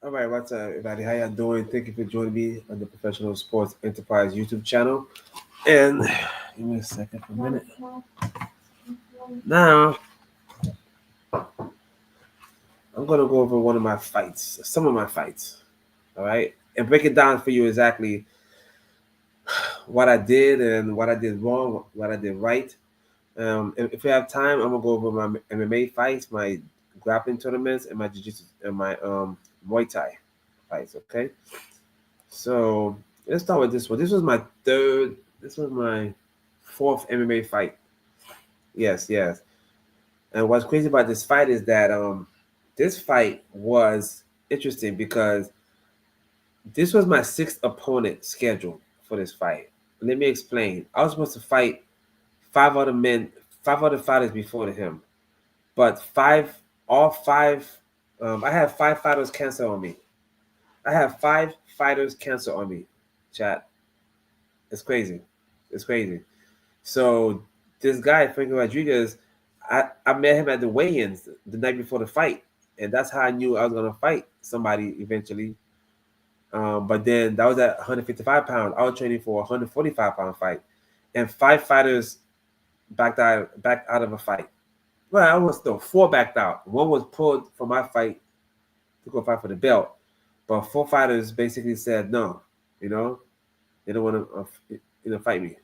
All right, what's up, everybody? How y'all doing? Thank you for joining me on the Professional Sports Enterprise YouTube channel. And give me a second for a minute. Now, I'm gonna go over one of my fights, some of my fights. All right, and break it down for you exactly what I did and what I did wrong, what I did right. If we have time, I'm gonna go over my MMA fights, my grappling tournaments, and my jiu-jitsu and my Muay Thai fights. Okay, so let's start with this one. This was my third. This was my fourth MMA fight. Yes, yes. And what's crazy about this fight is that this fight was interesting because this was my sixth opponent scheduled for this fight. Let me explain. I was supposed to fight five other men, five other fighters before him, but all five, I had five fighters cancel on me. I have five fighters cancel on me. Chat. It's crazy. It's crazy. So this guy, Frankie Rodriguez, I met him at the weigh-ins the night before the fight, and that's how I knew I was gonna fight somebody eventually. But then that was at 155 pounds. I was training for a 145-pound fight, and five fighters backed out of a fight. Well, I was still four backed out. One was pulled from my fight to go fight for the belt, but four fighters basically said no. You know, they don't want to fight me.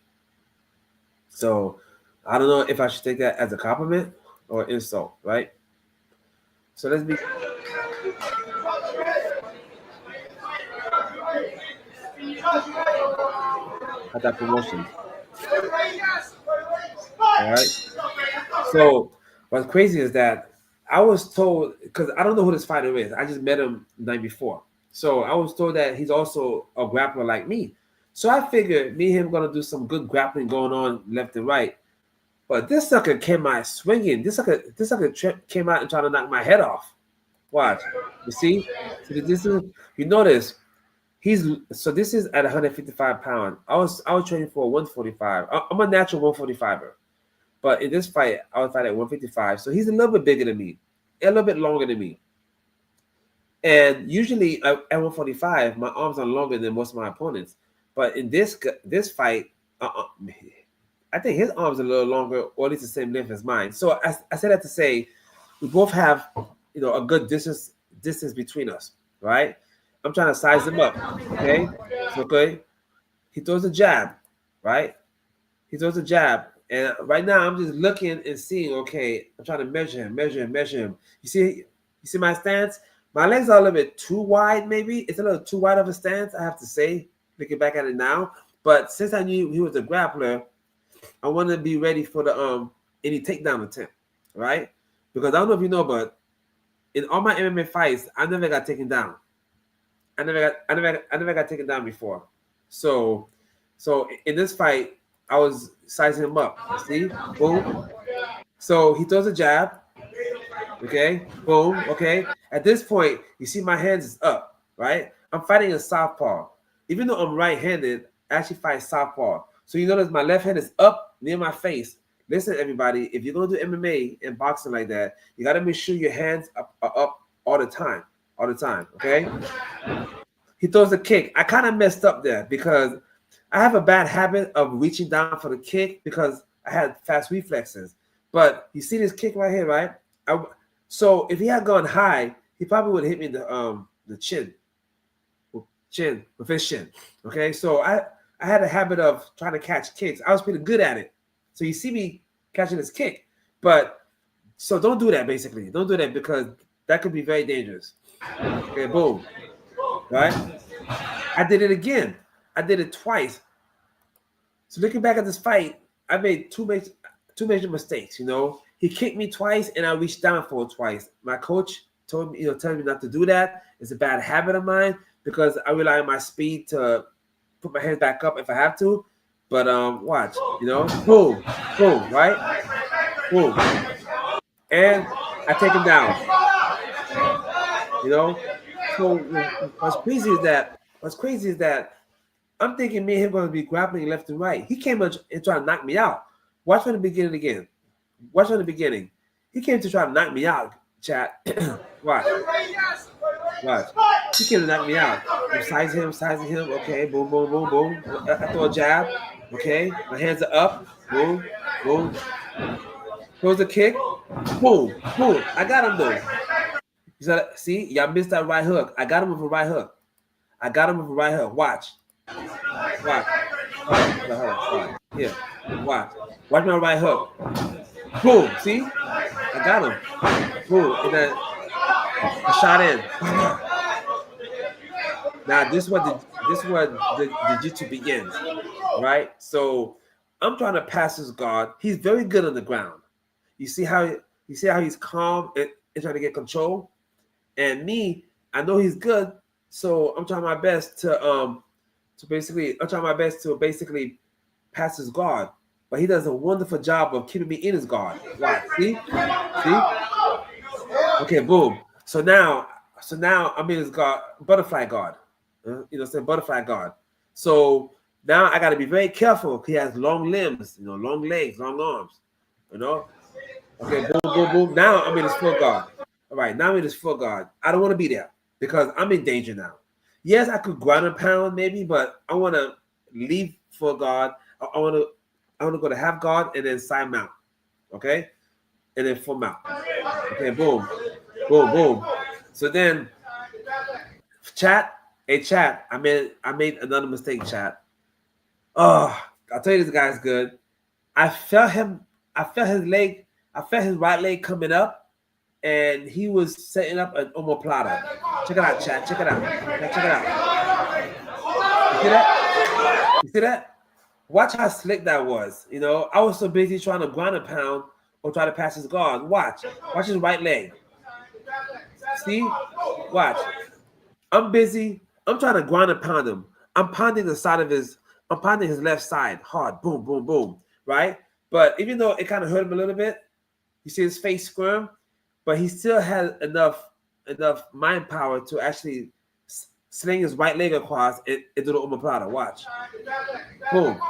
So I don't know if I should take that as a compliment or insult, right? So let's be. Had that promotion. All right. So what's crazy is that I was told, because I don't know who this fighter is. I just met him the night before. So I was told that he's also a grappler like me. So I figured me and him gonna do some good grappling going on left and right. But this sucker came out swinging. This sucker came out and tried to knock my head off. Watch. You see? So this is, you notice, this is at 155 pounds. I was training for 145. I'm a natural 145er. But in this fight, I was fighting at 155. So he's a little bit bigger than me, a little bit longer than me. And usually at 145, my arms are longer than most of my opponents. But in this fight, I think his arms are a little longer, or at least the same length as mine. So I said that to say we both have, a good distance between us, right? I'm trying to size him up. Okay. So, okay. He throws a jab, right? He throws a jab. And right now I'm just looking and seeing, okay, I'm trying to measure him. You see my stance? My legs are a little bit too wide, maybe. It's a little too wide of a stance, I have to say, looking back at it now. But since I knew he was a grappler, I wanted to be ready for the any takedown attempt, right? Because I don't know if you know, but in all my MMA fights, I never got taken down. I never got taken down before. So in this fight, I was sizing him up. See? Boom. So he throws a jab. Okay. Boom. Okay. At this point, you see my hands is up, right? I'm fighting a southpaw. Even though I'm right-handed, I actually fight southpaw. So you notice my left hand is up near my face. Listen, everybody, if you're going to do MMA and boxing like that, you got to make sure your hands are up all the time. All the time, okay? He throws a kick. I kind of messed up there because I have a bad habit of reaching down for the kick because I had fast reflexes. But you see this kick right here, right? So if he had gone high, he probably would have hit me in the chin with his shin. Okay, so I had a habit of trying to catch kicks. I was pretty good at it. So you see me catching this kick. But so don't do that, basically. Don't do that because that could be very dangerous. Okay, boom. Right? I did it again. I did it twice. So looking back at this fight, I made two major mistakes. He kicked me twice, and I reached down for it twice. My coach told me, telling me not to do that. It's a bad habit of mine because I rely on my speed to put my hands back up if I have to. But watch, boom, right, boom, and I take him down. So what's crazy is that I'm thinking me and him going to be grappling left and right. He came and tried to knock me out. Watch from the beginning again. Watch from the beginning. He came to try to knock me out, chat. Watch. Watch. He came to knock me out. I'm sizing him. Okay, boom, boom, boom, boom. I throw a jab. Okay, my hands are up. Boom, boom. Throws a kick. Boom, boom. I got him though. You saw that? See, y'all missed that right hook. I got him with a right hook. I got him with a right hook. Watch. Watch. Hold on. Here. Watch. Watch my right hook. Boom. See? I got him. Boom. And then I shot in. Now this is what the jiu-jitsu begins, right? So I'm trying to pass his guard. He's very good on the ground. You see how he's calm and trying to get control. And me, I know he's good, so I'm trying my best to basically pass his guard. But he does a wonderful job of keeping me in his guard. Watch. See? Okay, boom. So now I'm in his guard, butterfly guard. Butterfly guard. So now I got to be very careful. He has long limbs, long legs, long arms. Okay, boom, boom, boom. Now I'm in his full guard. All right, now I'm in his full guard. I don't want to be there because I'm in danger now. Yes, I could ground and pound maybe, but I want to leave full guard. I want to go to half guard and then side mount. Okay, and then full mount. Okay, boom, boom, boom. So then, chat. I made another mistake, chat. Oh, I'll tell you, this guy's good. I felt his leg. I felt his right leg coming up, and he was setting up an omoplata. Check it out, chat. Check it out. Check it out. You see that? You see that? Watch how slick that was. I was so busy trying to ground and pound or try to pass his guard. Watch his right leg. See? Watch. I'm busy. I'm trying to ground and pound him. I'm pounding his left side hard. Boom, boom, boom. Right? But even though it kind of hurt him a little bit, you see his face squirm, but he still had enough mind power to actually sling his right leg across and do the omoplata. Watch. Boom.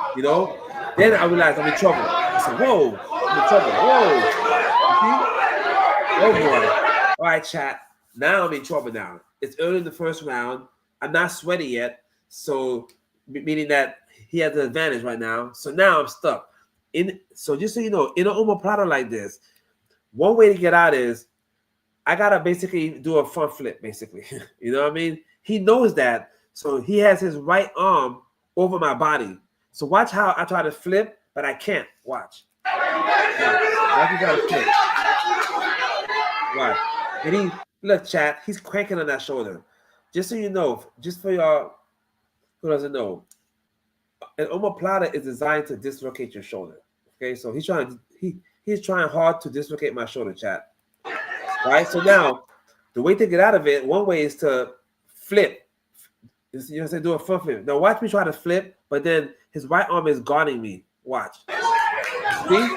Then I realized I'm in trouble. I said, whoa, I'm in trouble. Whoa. You see? Oh boy. All right, chat. Now I'm in trouble now. It's early in the first round. I'm not sweaty yet, so meaning that he has the advantage right now. So now I'm stuck. So just so you know, in an omoplata like this, one way to get out is I gotta basically do a front flip, basically. You know what I mean? He knows that, so he has his right arm over my body. So watch how I try to flip, but I can't. Watch. Watch me try to flip. Watch. And look, chat, he's cranking on that shoulder. Just so you know, just for y'all who doesn't know, an omoplata is designed to dislocate your shoulder. Okay, so he's trying hard to dislocate my shoulder, chat. Right? So now, the way to get out of it, one way is to flip. Do a front flip. Now watch me try to flip, but then his right arm is guarding me. Watch. See? You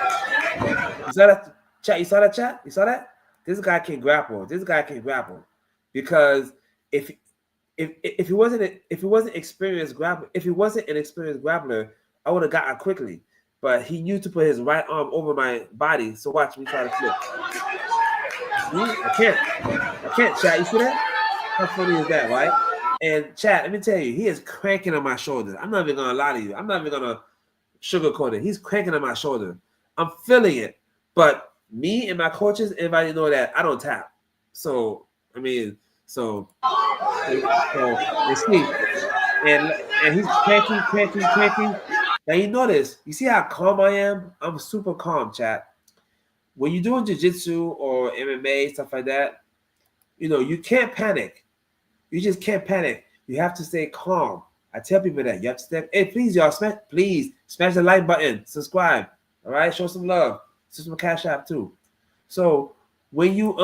saw that, chat? You saw that, chat? You saw that? This guy can grapple. Because if he wasn't an experienced grappler, I would have got out quickly. But he knew to put his right arm over my body. So watch me try to flip. See? I can't, chat. You see that? How funny is that, right? And chat, let me tell you, he is cranking on my shoulder. I'm not even gonna lie to you. I'm not even gonna sugarcoat it. He's cranking on my shoulder. I'm feeling it. But me and my coaches, everybody know that I don't tap. So let's see. And he's cranking. Now you notice, you see how calm I am? I'm super calm, chat. When you're doing jiu-jitsu or MMA, stuff like that, you can't panic. You just can't panic. You have to stay calm. I tell people that. You have to stay. Hey, please, y'all, smash the like button. Subscribe. All right? Show some love. Some Cash App too. So when you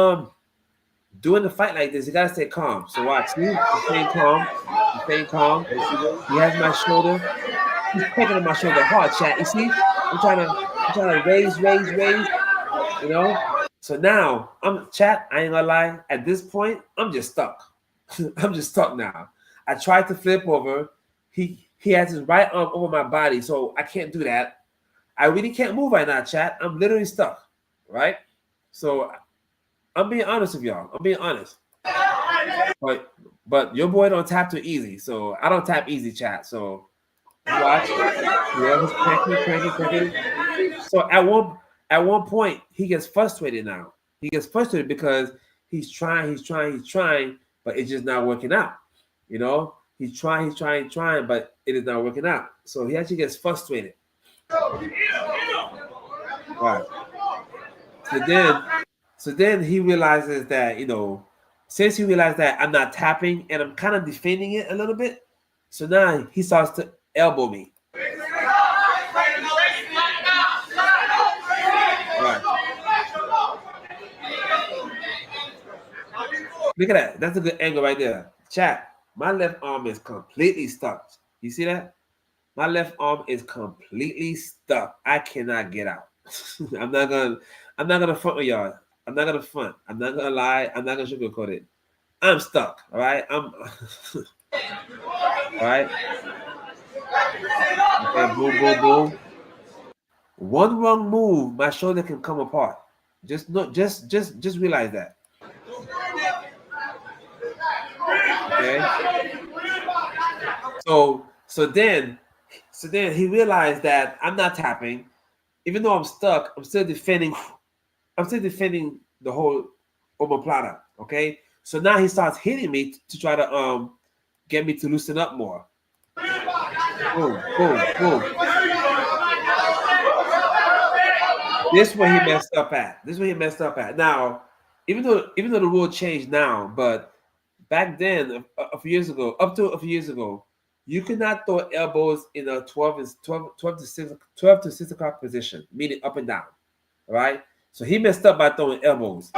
doing the fight like this, you gotta stay calm. So watch. See? You're staying calm. He has my shoulder. He's picking on my shoulder hard, chat. You see? I'm trying to raise. So now chat. I ain't gonna lie. At this point, I'm just stuck. I'm just stuck now. I tried to flip over. He has his right arm over my body, so I can't do that. I really can't move right now, chat. I'm literally stuck, right? So I'm being honest with y'all. I'm being honest. But your boy don't tap too easy, so I don't tap easy, chat. So watch. Yeah, he's cranking. So at one point he gets frustrated now. He gets frustrated because he's trying, but it's just not working out. You know, he's trying, but it is not working out. So he actually gets frustrated. Right. So then he realizes that, since he realized that I'm not tapping and I'm kind of defending it a little bit, so now he starts to elbow me. Right. Look at that. That's a good angle right there. Chat. My left arm is completely stuck. You see that? My left arm is completely stuck. I cannot get out. I'm not gonna front with y'all. I'm not gonna front. I'm not gonna lie. I'm not gonna sugarcoat it. I'm stuck. All right. All right. Okay. Boom. One wrong move, my shoulder can come apart. Just realize that. Okay. So then he realized that I'm not tapping, even though I'm stuck. I'm still defending. I'm still defending the whole omoplata. Okay. So now he starts hitting me to try to get me to loosen up more. Boom. This is where he messed up at. Now, even though the rule changed now, but back then, a few years ago, up to a few years ago, you could not throw elbows in a 12 to 6 o'clock position, meaning up and down. All right. So he messed up by throwing elbows.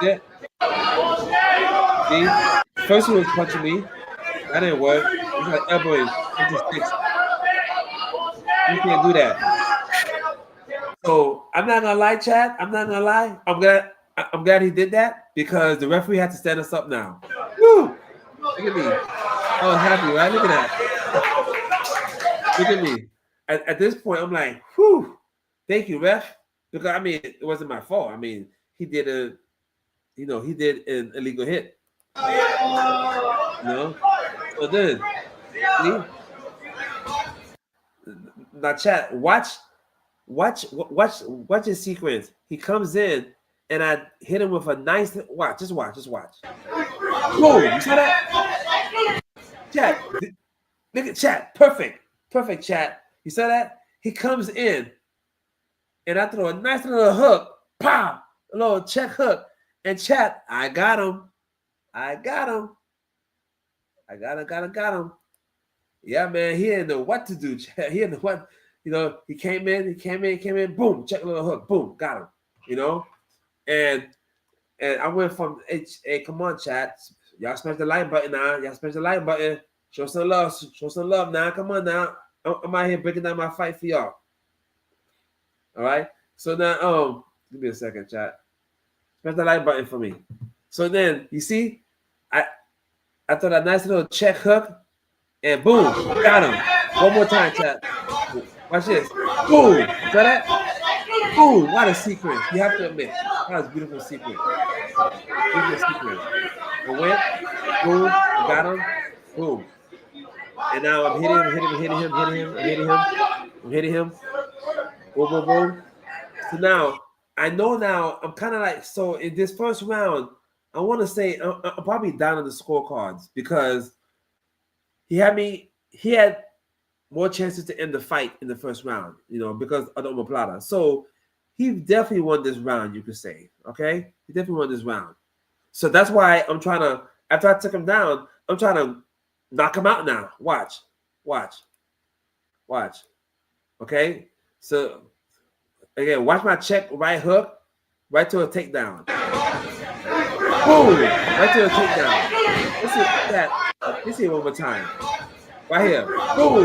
Yeah. See? First he was punching me. That didn't work. He's like elbowing 56. You can't do that. So I'm not gonna lie, Chad. I'm not gonna lie. I'm glad he did that because the referee had to stand us up now. Woo! Look at me. I was happy, right? Look at that. Look at me. At this point, I'm like, whew, thank you, ref. Because I mean, it wasn't my fault. I mean, he did an illegal hit. So then, see? Now, chat. Watch his sequence. He comes in, and I hit him with a nice watch. Just watch. Boom! You saw that? Chat. Look at chat. Perfect, chat. You saw that? He comes in, and I throw a nice little hook. Pow! A little check hook, and chat. I got him. Got him. Yeah, man. He didn't know what to do. Chat. He didn't know what. He came in, boom, check a little hook, boom, got him, and I went from, hey, come on, chat, y'all smash the like button now, show some love now, come on now, I'm out here breaking down my fight for y'all, all right, so now, give me a second, chat, smash the like button for me, so then, you see, I threw that nice little check hook, and boom, got him, one more time, chat. Watch this. Boom. Saw that? Boom. What a sequence. You have to admit. That was a beautiful sequence. I went. Boom. Got him. Boom. And now I'm hitting him. Boom. So now, I know now, I'm kind of like, so in this first round, I want to say, I'm probably down on the scorecards because he had more chances to end the fight in the first round, because of the omoplata. So he definitely won this round, you could say. Okay? He definitely won this round. So that's why I'm trying to, after I took him down, I'm trying to knock him out now. Watch. Okay? So again, watch my check right hook, right to a takedown. Boom! Right to a takedown. Let's see it one more time. Right here. Boom!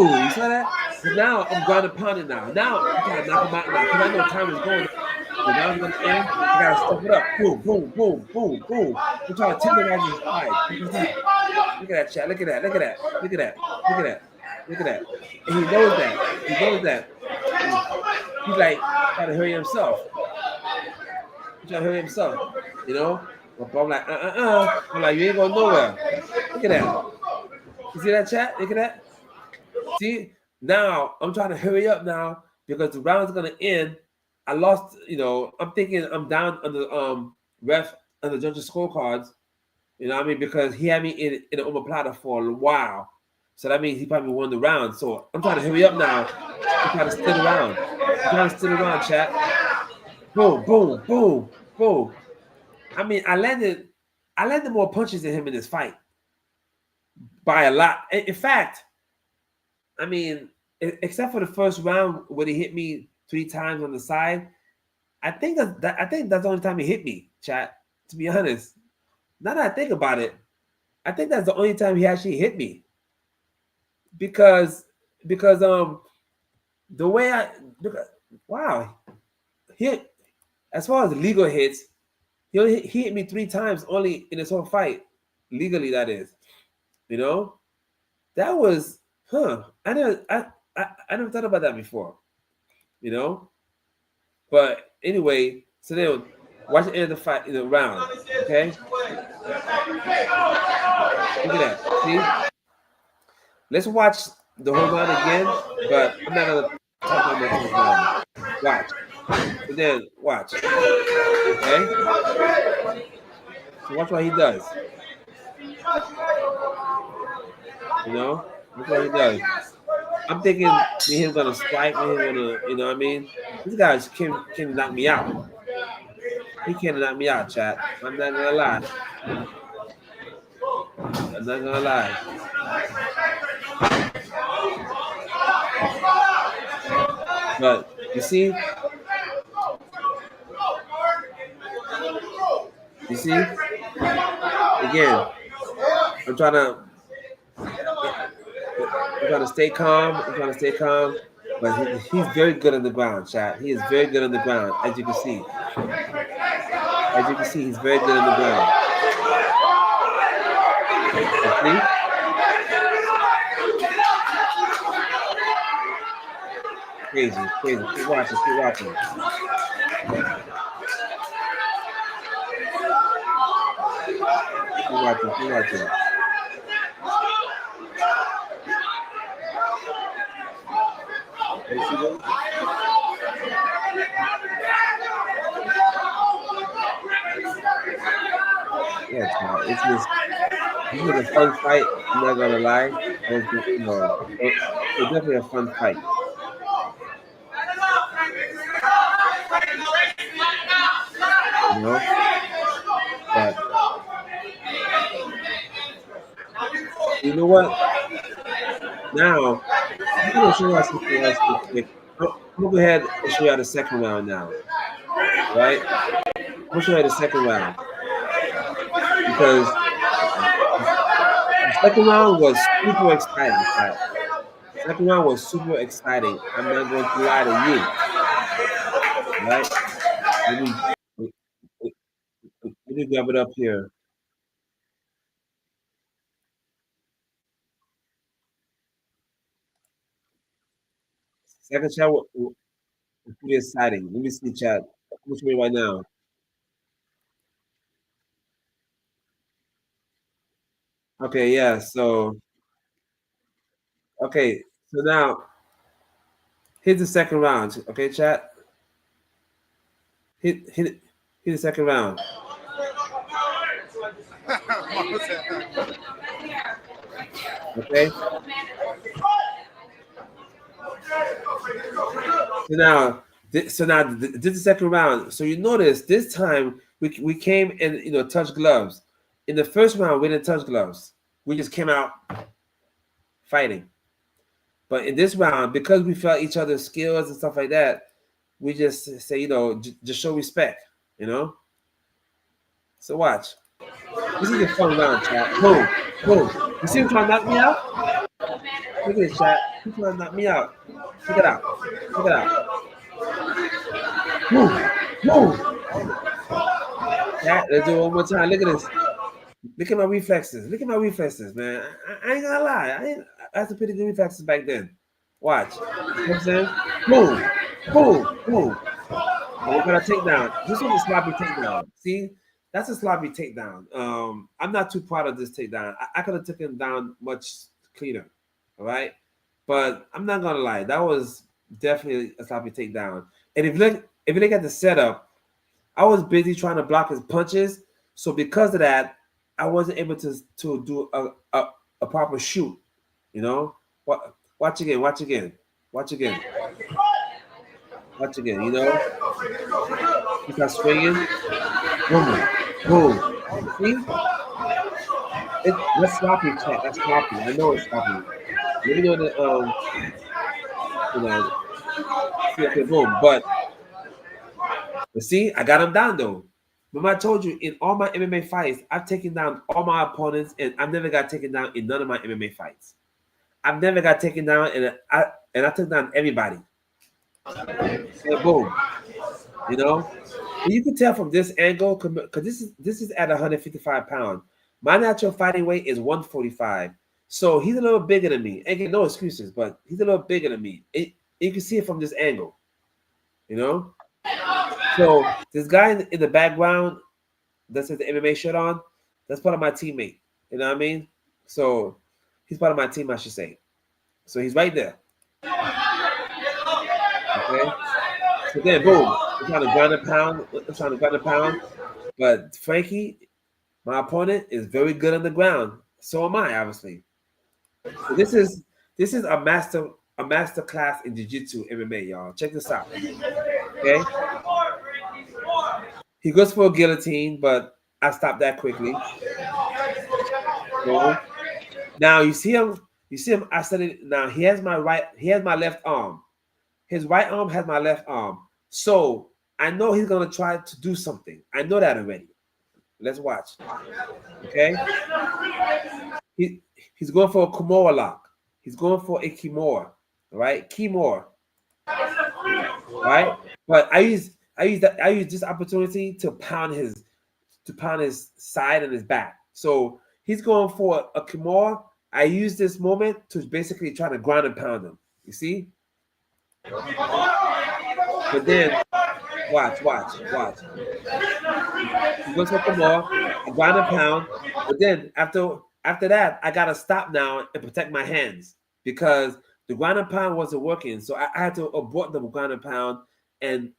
You saw that? So now I'm ground and pounding now. Now I'm trying to knock him out now. Because I know time is going. So now I'm going to end. I got to step it up. Boom. I'm trying to tenderize his fight. Look at that, chat. Look at that. And he knows that. He's like trying to hurry himself. You know, but I'm like, I'm like, you ain't going nowhere. Look at that. You see that chat? Look at that. See, now I'm trying to hurry up now because the round's gonna end. I lost, I'm thinking I'm down on the ref on the judges' scorecards. You know what I mean? Because he had me in the omoplata for a while. So that means he probably won the round. So I'm trying to hurry up now. I'm trying to still around. I'm trying to still around, chat. Boom, boom, boom, boom. I mean, I landed more punches than him in this fight by a lot. In fact, I mean, except for the first round where he hit me 3 times on the side, I think that's the only time he hit me, chat. To be honest, now that I think about it, I think that's the only time he actually hit me. Because the way wow, he as far as legal hits, he hit me 3 times only in this whole fight, legally that is. You know, that was I never thought about that before. You know, but anyway, so then watch the end of the fight in the round. Okay, look at that. See, let's watch the whole round again, but I'm not gonna talk about much now. Watch. So then watch. Okay? So watch what he does. You know? Watch what he does. I'm thinking me him gonna strike, me him gonna, you know what I mean? This guy can knock me out. He can't knock me out, chat. I'm not gonna lie. I'm not gonna lie. But you see, again, I'm trying to stay calm. I'm trying to stay calm. But he's very good on the ground, chat. He is very good on the ground, as you can see. As you can see, he's very good on the ground. You see? Crazy, crazy. Keep watching, keep watching. Keep watching, keep watching. You see this? Yeah, child. This was a fun fight. I'm not gonna lie. It was definitely a fun fight. You know, but you know what? Now I'm gonna show you something else real quick. I'm gonna go ahead and show you the second round now. Right? I'm gonna show you the second round because the second round was super exciting, Pat. Second round was super exciting. I'm not going to lie to you. Right? Let me grab it up here. Second chat was pretty exciting. Let me see chat. Which way right now? Okay, yeah. So okay. So now here's the second round. Okay, chat. Hit the second round. Okay. This is the second round. So you notice this time we came and touched gloves. In the first round we didn't touch gloves. We just came out fighting. But in this round, because we felt each other's skills and stuff like that, we just say just show respect. So watch. This is a fun round, chat. Boom, boom. You see him trying to knock me out? Look at this, chat. He's trying to knock me out. Check it out. Check it out. Boom, boom. Chat, let's do it one more time. Look at this. Look at my reflexes. Look at my reflexes, man. I ain't gonna lie. I had some pretty good reflexes back then. Watch. You know what I'm saying? Boom, boom, boom. And we're gonna take down. This was a sloppy takedown. See? that's a sloppy takedown. I'm not too proud of this takedown. I could have taken him down much cleaner. All right. But I'm not gonna lie, that was definitely a sloppy takedown. And if you look at the setup, I was busy trying to block his punches. So because of that, I wasn't able to do a proper shoot. You know? Watch again, watch again, watch again, watch again, you know? He starts swinging. Boom, boom. See? That's sloppy, chat. That's sloppy. I know it's sloppy. Let me know that you know, see, okay, boom. But see, I got him down though. Remember, I told you in all my MMA fights, I've taken down all my opponents, and I've never got taken down in none of my MMA fights. I've never got taken down, and I took down everybody. And boom, you know. And you can tell from this angle, because this is at 155 pounds. My natural fighting weight is 145, so he's a little bigger than me. Again, no excuses, but he's a little bigger than me. You can see it from this angle, you know. So this guy in the background that says the MMA shirt on, that's part of my teammate. You know what I mean? So he's part of my team, I should say. So he's right there. Okay. So then, boom, I'm trying to ground a pound. I'm trying to ground a pound. But Frankie, my opponent, is very good on the ground. So am I, obviously. So this is a master class in jiu-jitsu MMA, y'all. Check this out. Okay. He goes for a guillotine, but I stopped that quickly. Boom. Now you see him. You see him. I said it. Now he has my right. He has my left arm. His right arm has my left arm. So I know he's gonna try to do something. I know that already. Let's watch. Okay. He's going for a Kimura lock. He's going for a Kimura. Right? Kimura. Right? But I use this opportunity to pound his side and his back. So he's going for a Kimura. I use this moment to basically try to ground and pound him. You see? But then watch. He goes for Kimura, I ground and pound. But then after that, I gotta stop now and protect my hands because the ground and pound wasn't working. So I had to abort the ground and pound and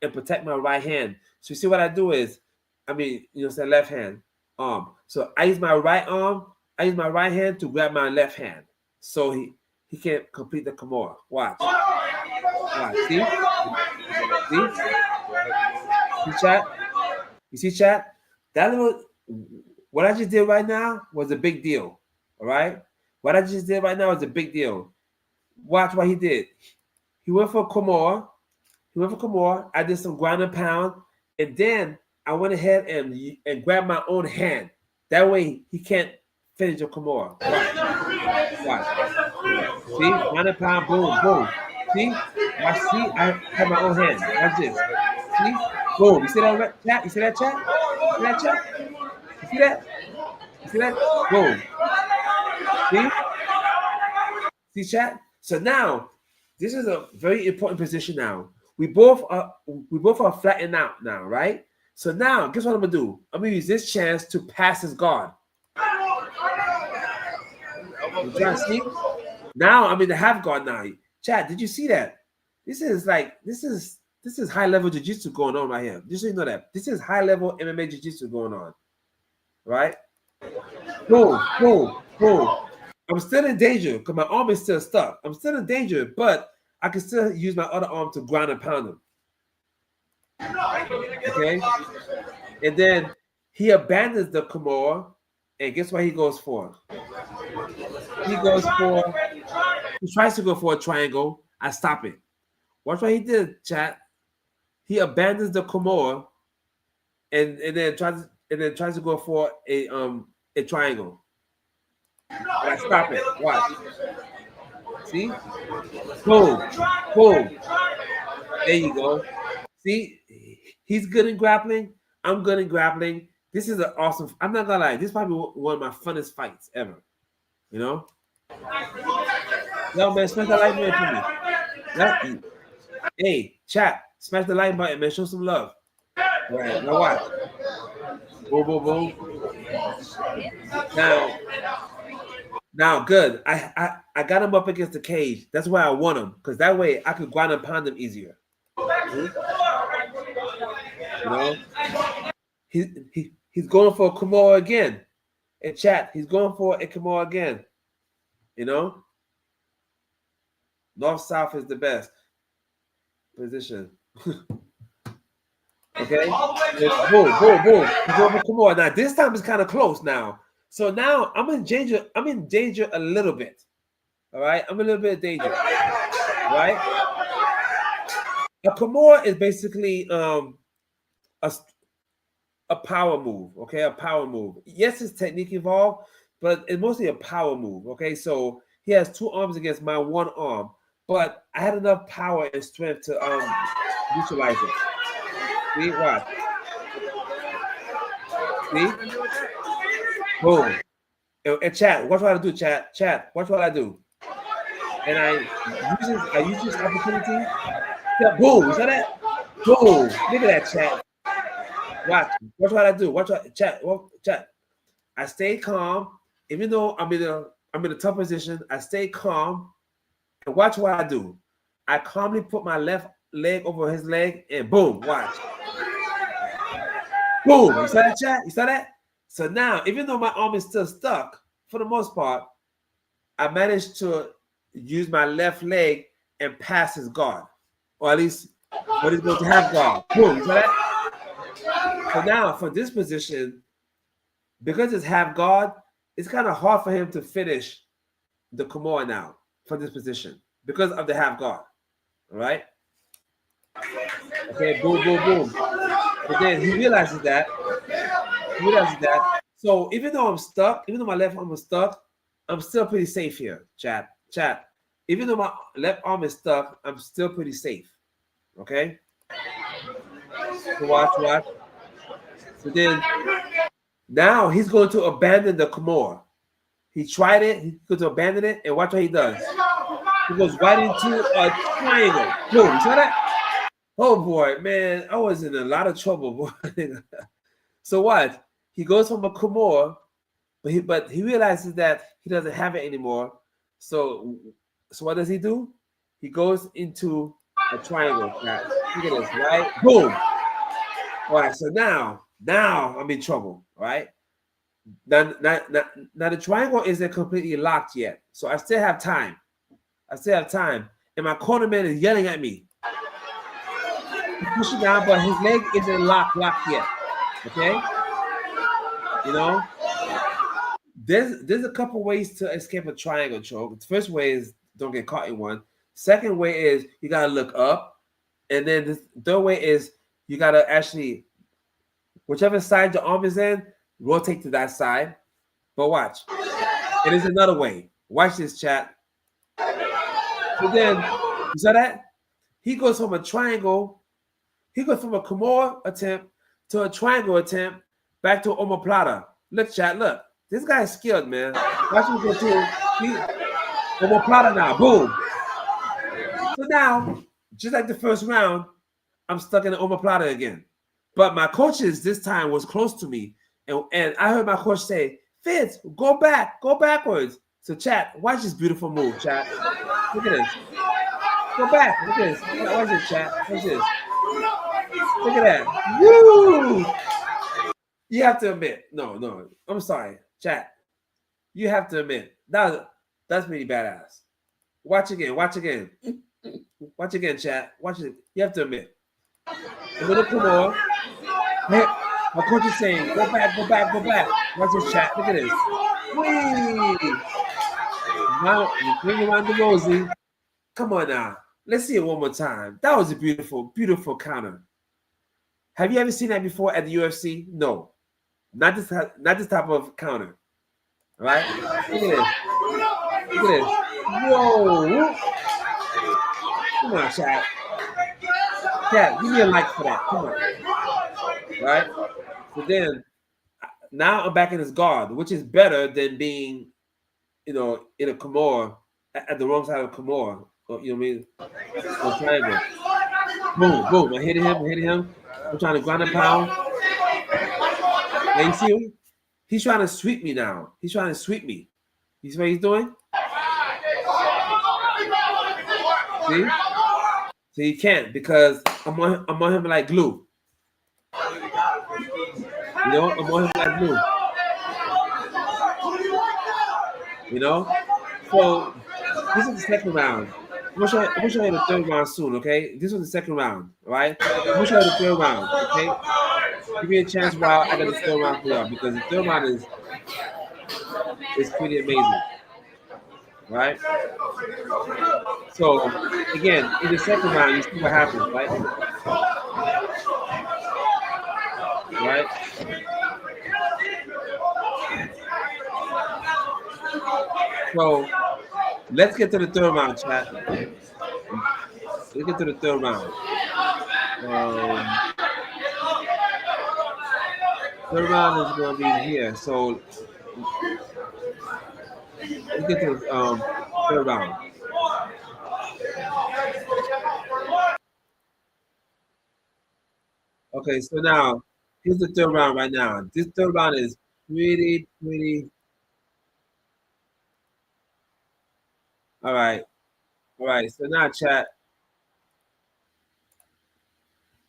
protect my right hand. So you see what I do is, say left hand arm. So I use my right arm, I use my right hand to grab my left hand. So he can't complete the Kimura. Watch. See? See? See chat? You see chat? That little what I just did right now was a big deal. All right? What I just did right now is a big deal. Watch what he did. He went for Kimura. I did some ground and pound, and then I went ahead and grabbed my own hand. That way he can't finish the Kimura. Watch. See? Ground and pound, boom, boom. See? Watch, see? I have my own hand. Watch this. See? Boom. You see that chat? You see that chat? You see that chat? You see that? You see that? Boom. See? See chat? So now, this is a very important position now. We both are flattened out now, right? So now, guess what I'm gonna do? I'm gonna use this chance to pass his guard. You trying to see? Now I'm in the half guard now. Chad, did you see that? This is high level jiu-jitsu going on right here. Just so you know that. This is high level MMA jiu-jitsu going on. Right? Boom, boom, boom. I'm still in danger because my arm is still stuck. I'm still in danger, but I can still use my other arm to ground and pound him. Okay? And then he abandons the Kimura, and guess what he goes for? He tries to go for a triangle. I stop it. Watch what he did, chat. He abandons the Kimura and then tries to go for a triangle. And I stop it. Watch. See? Boom. Boom. There you go. See? He's good in grappling. I'm good in grappling. This is an awesome. I'm not gonna lie. This is probably one of my funnest fights ever. You know? Yo, man, smash the like button for me. Yeah. Hey, chat, smash the like button, man. Show some love. All right, now watch. Boom, boom, boom. Now, good. I got him up against the cage. That's why I want him, because that way I could ground and pound him easier. Mhm. You know, he's going for a Kimura again. In chat, he's going for a Kimura again. You know, north south is the best position. Okay, boom, boom, boom. He's going for Kimura. Now this time it's kind of close now. So now I'm in danger. I'm in danger a little bit. All right, I'm a little bit of danger. Right. A Kimura is basically a power move, okay? A power move. Yes, it's technique involved, but it's mostly a power move, okay? So he has two arms against my one arm, but I had enough power and strength to neutralize it. See, watch. See? Boom. And chat, watch what I do, chat. Chat, watch what I do. And I use this opportunity. Yeah, boom, you saw that? Boom. Look at that, chat. Watch what I do. Watch what chat. Chat. I stay calm, even though I'm in a tough position. I stay calm, and watch what I do. I calmly put my left leg over his leg, and boom, watch. Boom. You saw that, chat? You saw that? So now, even though my arm is still stuck, for the most part, I managed to use my left leg and pass his guard, or at least what he's going to have guard. Boom. You saw that? So now, for this position, because it's half guard, it's kind of hard for him to finish the Kimura now from this position because of the half guard. All right. Okay. Boom, boom, boom. But then he realizes that. So even though I'm stuck, even though my left arm is stuck, I'm still pretty safe here. Chat. Even though my left arm is stuck, I'm still pretty safe. Okay. So watch. So then now he's going to abandon the Kimura. He tried it. He's going to abandon it, and watch what he does. He goes right into a triangle. Boom. You saw that? Oh boy, man, I was in a lot of trouble, boy. So what? He goes from a Kimura, but he realizes that he doesn't have it anymore. So what does he do? He goes into a triangle. Look at this, right? Boom. All right. So now I'm in trouble. Right? Now the triangle isn't completely locked yet, so I still have time. And my cornerman is yelling at me. He's pushing down, but his leg isn't locked yet. Okay, you know, there's a couple ways to escape a triangle choke. The first way is don't get caught in one. Second way is you gotta look up, and then the third way is you gotta actually, whichever side your arm is in, rotate to that side. But watch, it is another way. Watch this, chat. So then, you saw that? He goes from a triangle. He goes from a Kimura attempt to a triangle attempt back to omoplata. Look, chat, look. This guy is skilled, man. Watch him go to omoplata now. Boom. So now, just like the first round, I'm stuck in the omoplata again. But my coaches this time was close to me. And I heard my coach say, Fitz, go backwards. So chat, watch this beautiful move, chat. Look at this. Go back. Look at this. Watch this, chat. Watch this. Look at that. Woo! You have to admit. No. I'm sorry. Chat. You have to admit. That's pretty badass. Watch again. Watch again, chat. Watch it. You have to admit. A little Kimura. Hey, my coach is saying, go back. Watch this, chat. Look at this. Whee! Now, bring around the Rosie. Come on now. Let's see it one more time. That was a beautiful, beautiful counter. Have you ever seen that before at the UFC? No. Not this type of counter. All right? Look at this. Whoa. Come on, chat. Chat, give me a like for that. Come on. All right? So then, now I'm back in his guard, which is better than being, in a Kimura, at the wrong side of Kimura. You know what I mean? So triangle. Boom. I hit him. I'm trying to ground and pound. And you see, he's trying to sweep me now. He's trying to sweep me. You see what he's doing? See? So he can't because I'm on him like glue. You know, I'm on him like glue. You know? So this is the second round. I'm gonna show you the third round soon, okay? This was the second round, all right? I'm gonna show you the third round, okay? Give me a chance while I got the third round for y'all because the third round is pretty amazing, right? So again, in the second round, you see what happens, right? Right? So let's get to the third round, chat. Let's get to the third round. Third round is going to be here. So let's get to the third round. Okay, so now here's the third round right now. This third round is pretty. All right. All right. So now, chat.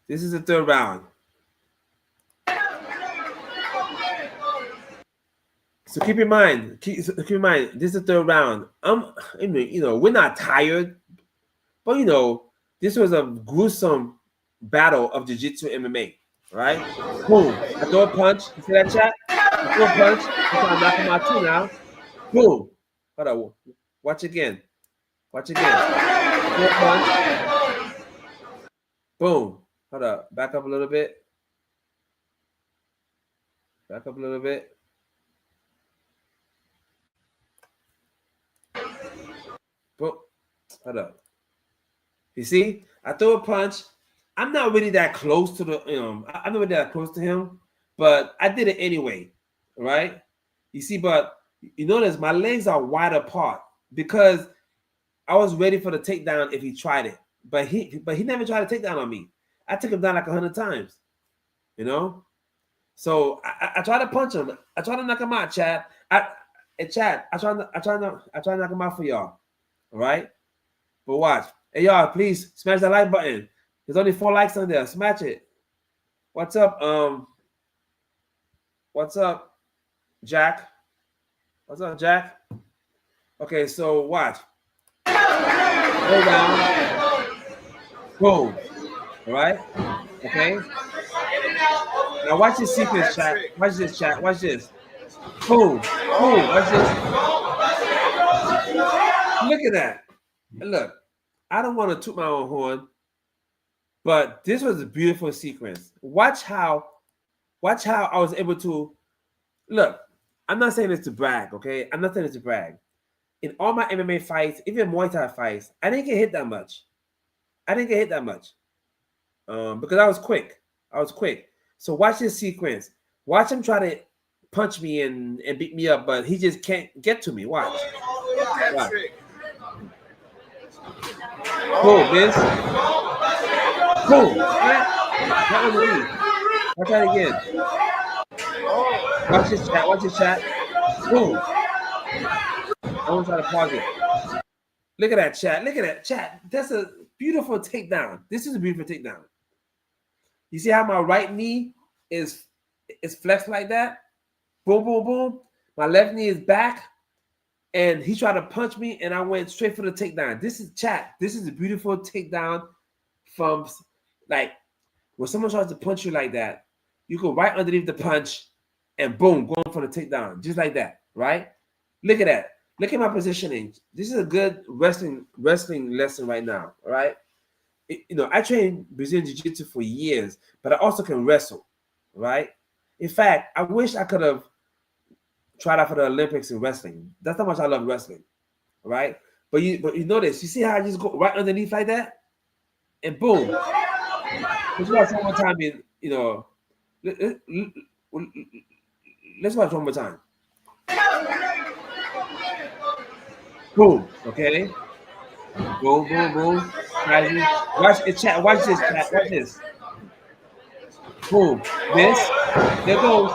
This is the third round. So keep in mind, this is the third round. I mean, you know, we're not tired, but you know, this was a gruesome battle of jiu-jitsu MMA, right? Boom. I throw a punch. You see that, chat? I throw a punch. I'm trying to knock him out too now. Boom. Hold on. Watch again. Watch again. I throw a punch. Boom. Hold up. Back up a little bit. Back up a little bit. Boom. Hold up. You see? I throw a punch. I'm not really that close to the, I'm not really that close to him, but I did it anyway, right? You see, but you notice my legs are wide apart because I was ready for the takedown if he tried it, but he never tried to take down on me. I took him down like 100 times, you know. So I try to punch him. I try to knock him out, Chad. I try to knock him out for y'all, all right? But watch, hey y'all, please smash that like button. There's only 4 likes on there. Smash it. What's up? What's up, Jack? What's up, Jack? Okay, so watch. Go down. Boom. All right. Okay. Now watch this sequence, chat. Watch this, chat. Watch this. Boom. Boom. Watch this. Look at that. And look, I don't want to toot my own horn, but this was a beautiful sequence. Watch how I was able to look. I'm not saying this to brag, okay? I'm not saying this to brag. In all my MMA fights, even Muay Thai fights, I didn't get hit that much. Because I was quick. So watch this sequence. Watch him try to punch me and beat me up, but he just can't get to me. Watch. Boom, miss. Boom. Right underneath. Watch that again. Watch this chat. Boom. I want to try to pause it. Look at that, chat. That's a beautiful takedown. This is a beautiful takedown. You see how my right knee is flexed like that? Boom, boom, boom. My left knee is back, and he tried to punch me, and I went straight for the takedown. This is chat. This is a beautiful takedown from, like, when someone tries to punch you like that, you go right underneath the punch, and boom, going for the takedown, just like that, right? Look at that. Look at my positioning. This is a good wrestling lesson right now, all right? I trained Brazilian Jiu-Jitsu for years, but I also can wrestle, right? In fact, I wish I could have tried out for the Olympics in wrestling. That's how much I love wrestling, right? But you notice, you see how I just go right underneath like that? And boom. Let's watch one more time. Let's watch one more time. Boom. Okay. Boom, boom, boom. Watch it, chat. Watch this, chat. Watch this. Boom. Miss. There goes.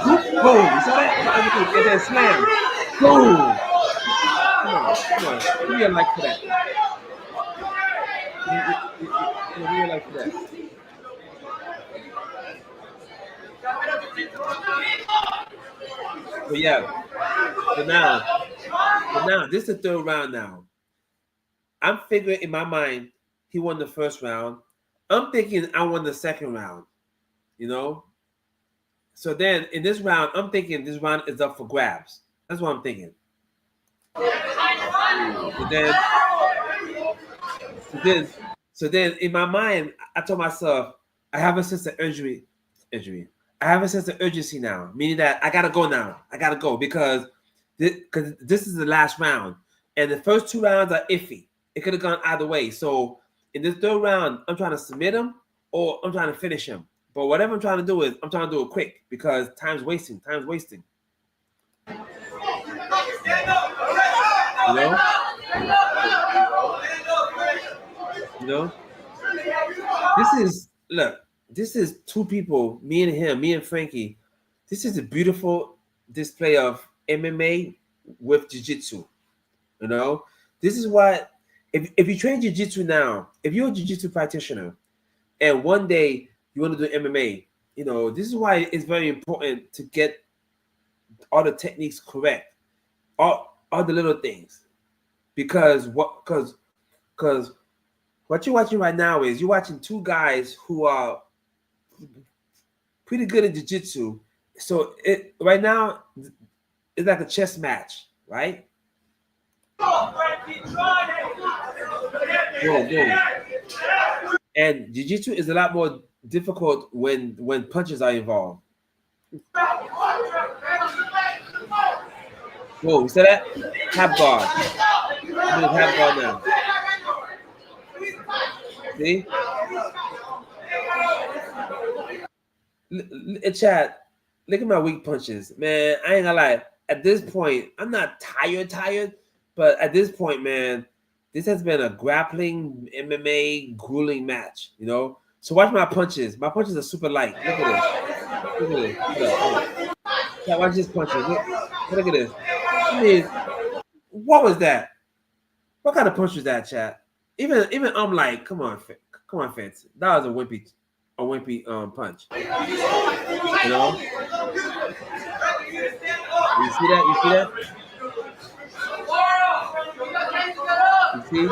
Boom. You saw that? And then slam. Boom. Come on. Come on. Give me a like for that. Give me a like for that. But yeah. So now, this is the third round now. I'm figuring in my mind he won the first round. I'm thinking I won the second round. You know? So then in this round, I'm thinking this round is up for grabs. That's what I'm thinking. So then, so then, so then in my mind, I told myself, I have a sense of injury. I have a sense of urgency now, meaning that I gotta go now. I gotta go because this is the last round, and the first two rounds are iffy. It could have gone either way. So in this third round, I'm trying to submit him or I'm trying to finish him. But whatever I'm trying to do is I'm trying to do it quick because time's wasting. Time's wasting. You know? You know? This is two people, me and him, me and Frankie. This is a beautiful display of MMA with jiu-jitsu. You know? This is what if you train jiu-jitsu now, if you're a jiu-jitsu practitioner and one day you want to do MMA, you know, this is why it's very important to get all the techniques correct. All the little things. Because what you're watching right now is you're watching two guys who are pretty good at jiu-jitsu. So it right now it's like a chess match, right? Boom, boom. And jiu-jitsu is a lot more difficult when punches are involved. Whoa, you see that? Half guard. I'm doing half guard now. See? Chad, look at my weak punches. Man, I ain't gonna lie. At this point, I'm not tired, but at this point, man, this has been a grappling MMA grueling match, you know? So watch my punches. My punches are super light. Look at this. Look at this. Look. Chad, watch this punches. Look at this. I mean, what was that? What kind of punch was that, Chad? Even I'm like, come on, Fitz. That was a wimpy punch. You know? You see that? You see that? You see?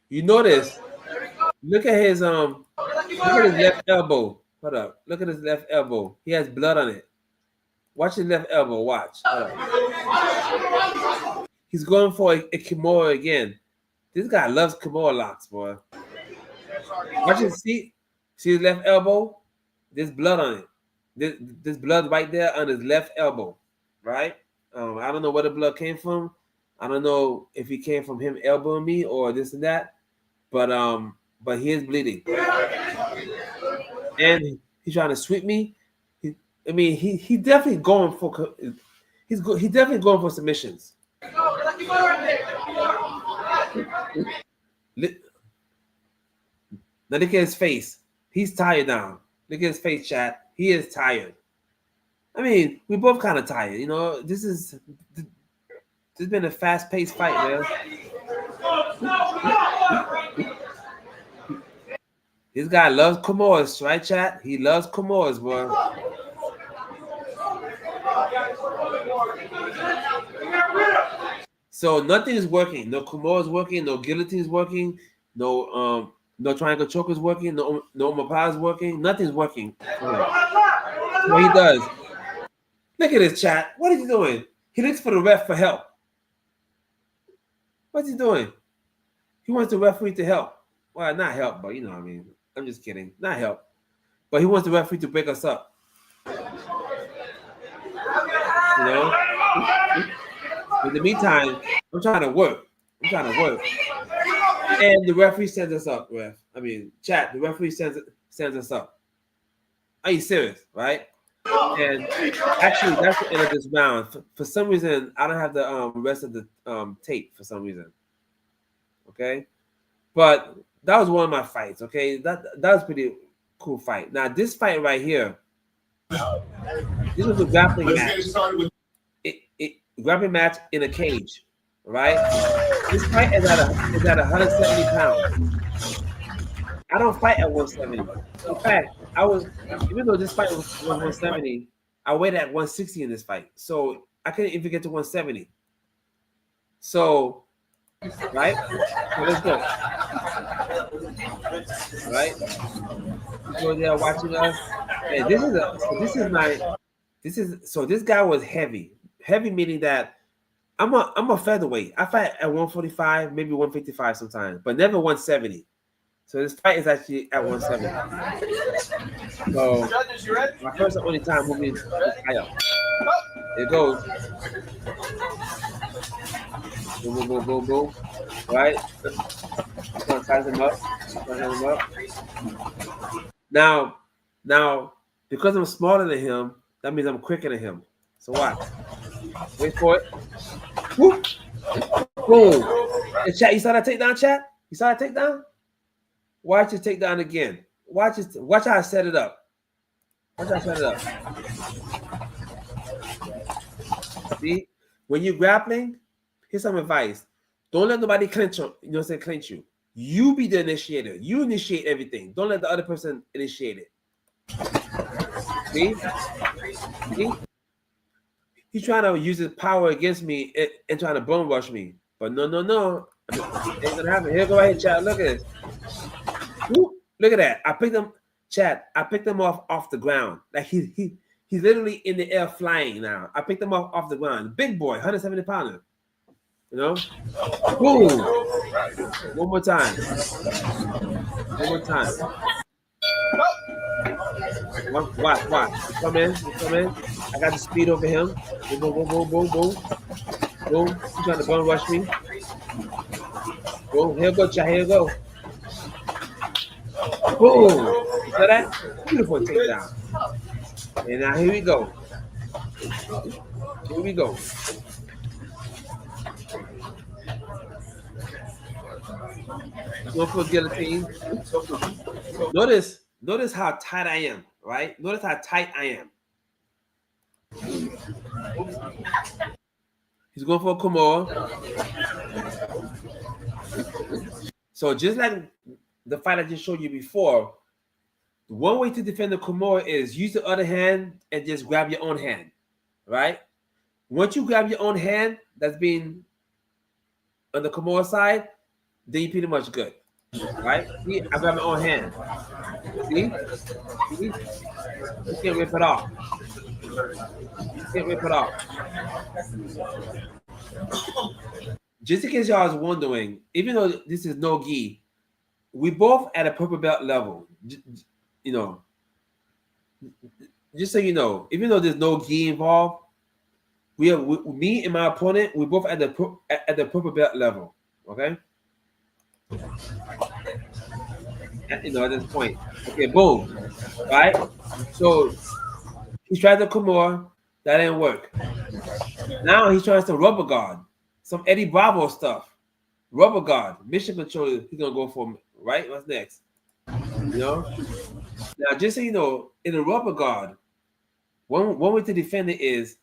You notice? Look at his left elbow. Hold up. Look at his left elbow. He has blood on it. Watch his left elbow. Watch. Hold up. He's going for a Kimura again. This guy loves Kimura locks, boy. Watch his see his left elbow. There's blood on it. There's blood right there on his left elbow, right? I don't know where the blood came from. I don't know if it came from him elbowing me or this and that, but he is bleeding, and he's trying to sweep me. He definitely going for he definitely going for submissions. Now look at his face. He's tired now. Look at his face, chat. He is tired. I mean, we both kind of tired. You know, this has been a fast-paced fight, man. This guy loves Kimuras, right, chat? He loves Kimuras, boy. So nothing is working. No Kimura is working. No guillotine is working. No triangle choke is working. No Mapaa is working. Nothing's working. What he does. Look at this, chat. What is he doing? He looks for the ref for help. What's he doing? He wants the referee to help. Well, not help, but you know what I mean. I'm just kidding. Not help. But he wants the referee to break us up. You know? In the meantime, I'm trying to work. And the referee sends us up, ref. I mean, chat, the referee sends us up. Are you serious, right? And actually, that's the end of this round. For some reason, I don't have the rest of the tape for some reason. Okay? But that was one of my fights, okay? That was pretty cool fight. Now this fight right here, this was a grappling match. Grappling match in a cage, right? This fight is at 170 pounds. I don't fight at 170. In fact, even though this fight was 170, I weighed at 160 in this fight. So I couldn't even get to 170. So, right? So let's go. Right? So they're watching us. And this guy was heavy. Heavy meaning that I'm a featherweight. I fight at 145, maybe 155 sometimes, but never 170. So this fight is actually at 170. So my first and only time moving high up. It goes. Boom, boom, boom, boom, boom. Right? Gonna size him up. Now, because I'm smaller than him, that means I'm quicker than him. So watch. Wait for it. Whoop. Boom. And chat, you saw that takedown, chat? You saw that takedown? Watch it take down again. Watch how I set it up. Watch how I set it up. See? When you're grappling, here's some advice. Don't let nobody clinch you. You know what I'm saying? Clinch you. You be the initiator. You initiate everything. Don't let the other person initiate it. See? He's trying to use his power against me and trying to bone rush me. But no. Ain't gonna happen. Here, go ahead, chat. Look at this. Woo, look at that. I picked him off the ground. Like he's literally in the air flying now. I picked him off the ground. Big boy, 170 pounder. You know? Boom. One more time. Watch. Come in. I got the speed over him. Boom. He's trying to bum rush me. Boom. Here go, chat. Here go. Boom. You saw that? Beautiful takedown. And now here we go. Go for guillotine. Notice how tight I am, right? Notice how tight I am. He's going for a Kimura. So just like the fight I just showed you before, one way to defend the Kimura is use the other hand and just grab your own hand, right? Once you grab your own hand that's being on the Kimura side, then you're pretty much good, right? See, I grab my own hand. See? You can't rip it off. Just in case y'all was wondering, even though this is no gi, we both at a purple belt level. You know, just so you know, even though there's no gi involved, me and my opponent, we both at the purple belt level. Okay. At this point. Okay, boom. Right? So he tried the Kimura, that didn't work. Now he's trying some rubber guard, some Eddie Bravo stuff. Rubber guard, mission control, he's gonna go for me, right? What's next? You know? Now, just so you know, in a rubber guard, one way to defend it is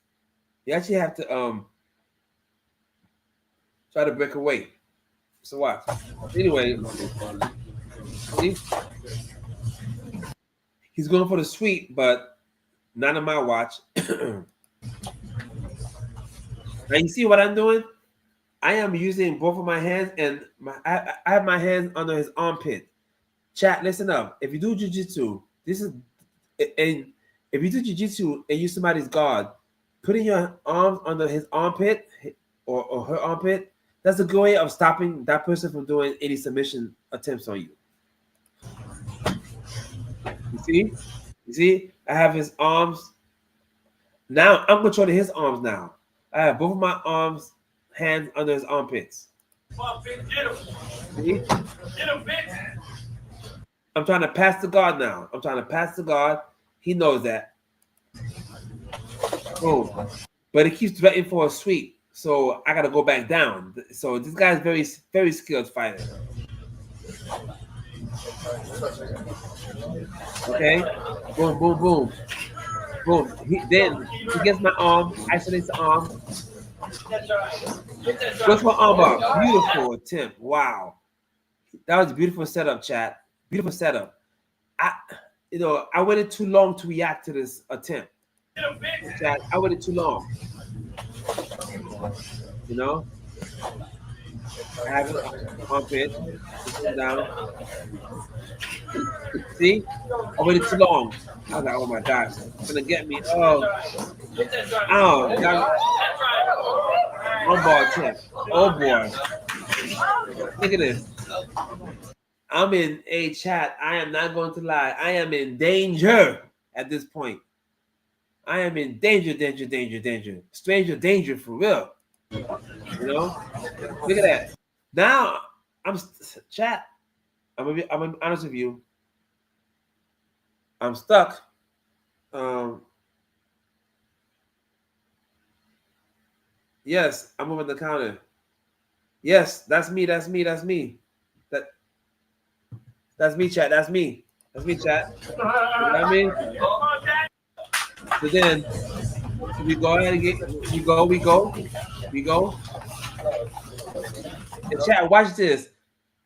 you actually have to try to break away. So watch. Anyway, see? He's going for the sweep, but not on my watch. Now you see what I'm doing? I am using both of my hands, and I have my hands under his armpit. Chat, listen up. If you do jiu-jitsu, and if you do jiu-jitsu and use somebody's guard, putting your arms under his armpit or her armpit, that's a good way of stopping that person from doing any submission attempts on you. You see? I have his arms. Now I'm controlling his arms now. I have both of my hands under his armpits. See? I'm trying to pass the guard now. He knows that. Boom. But he keeps threatening for a sweep. So I got to go back down. So this guy's very, very skilled fighter. Okay, boom, boom, boom, boom. Then he gets my arm, isolates the arm, goes for armbar. Beautiful attempt. Wow, that was a beautiful setup, chat. Beautiful setup. I, I waited too long to react to this attempt. Chat, I waited too long. You know, I have it armpit, sit down. See, I waited too long. I was like, oh my gosh, it's gonna get me. Got armbar attempt. Oh boy, look at this. I'm in a chat. I am not going to lie. I am in danger at this point. I am in danger, danger, danger, danger. Stranger danger for real. You know? Look at that. Now I'm chat. I'm gonna be honest with you. I'm stuck. Yes, I'm moving the counter. Yes, that's me. That's me. That's me. That's me, chat. That's me. That's me, chat. You know what I mean? So then we go ahead and we go. And chat, watch this.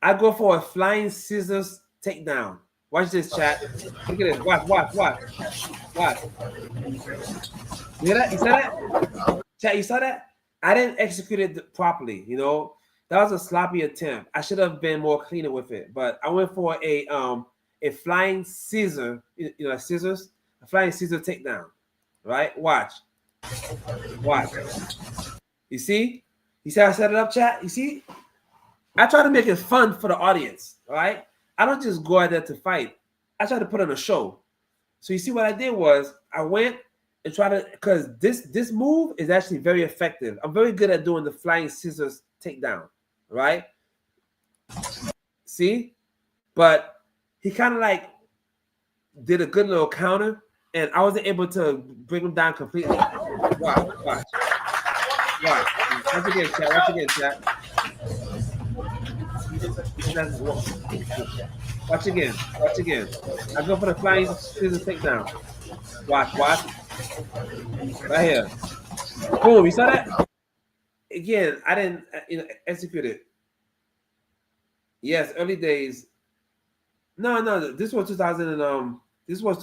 I go for a flying scissors takedown. Watch this, chat. Look at this. Watch. You hear that? You saw that? Chat, you saw that? I didn't execute it properly, you know. That was a sloppy attempt. I should have been more cleaner with it. But I went for a flying scissor, a flying scissor takedown. Right? Watch. You see? You see how I set it up, chat? You see? I try to make it fun for the audience, all right? I don't just go out there to fight. I try to put on a show. So you see what I did was I went and tried to, because this move is actually very effective. I'm very good at doing the flying scissors takedown, right? See? But he kind of like did a good little counter, and I wasn't able to bring him down completely. Watch. Watch again, chat. Watch again. I go for the flying scissors takedown. Watch. Right here. Boom, you saw that? Again, I didn't execute it. Yes, early days. No, this was 2000 and this was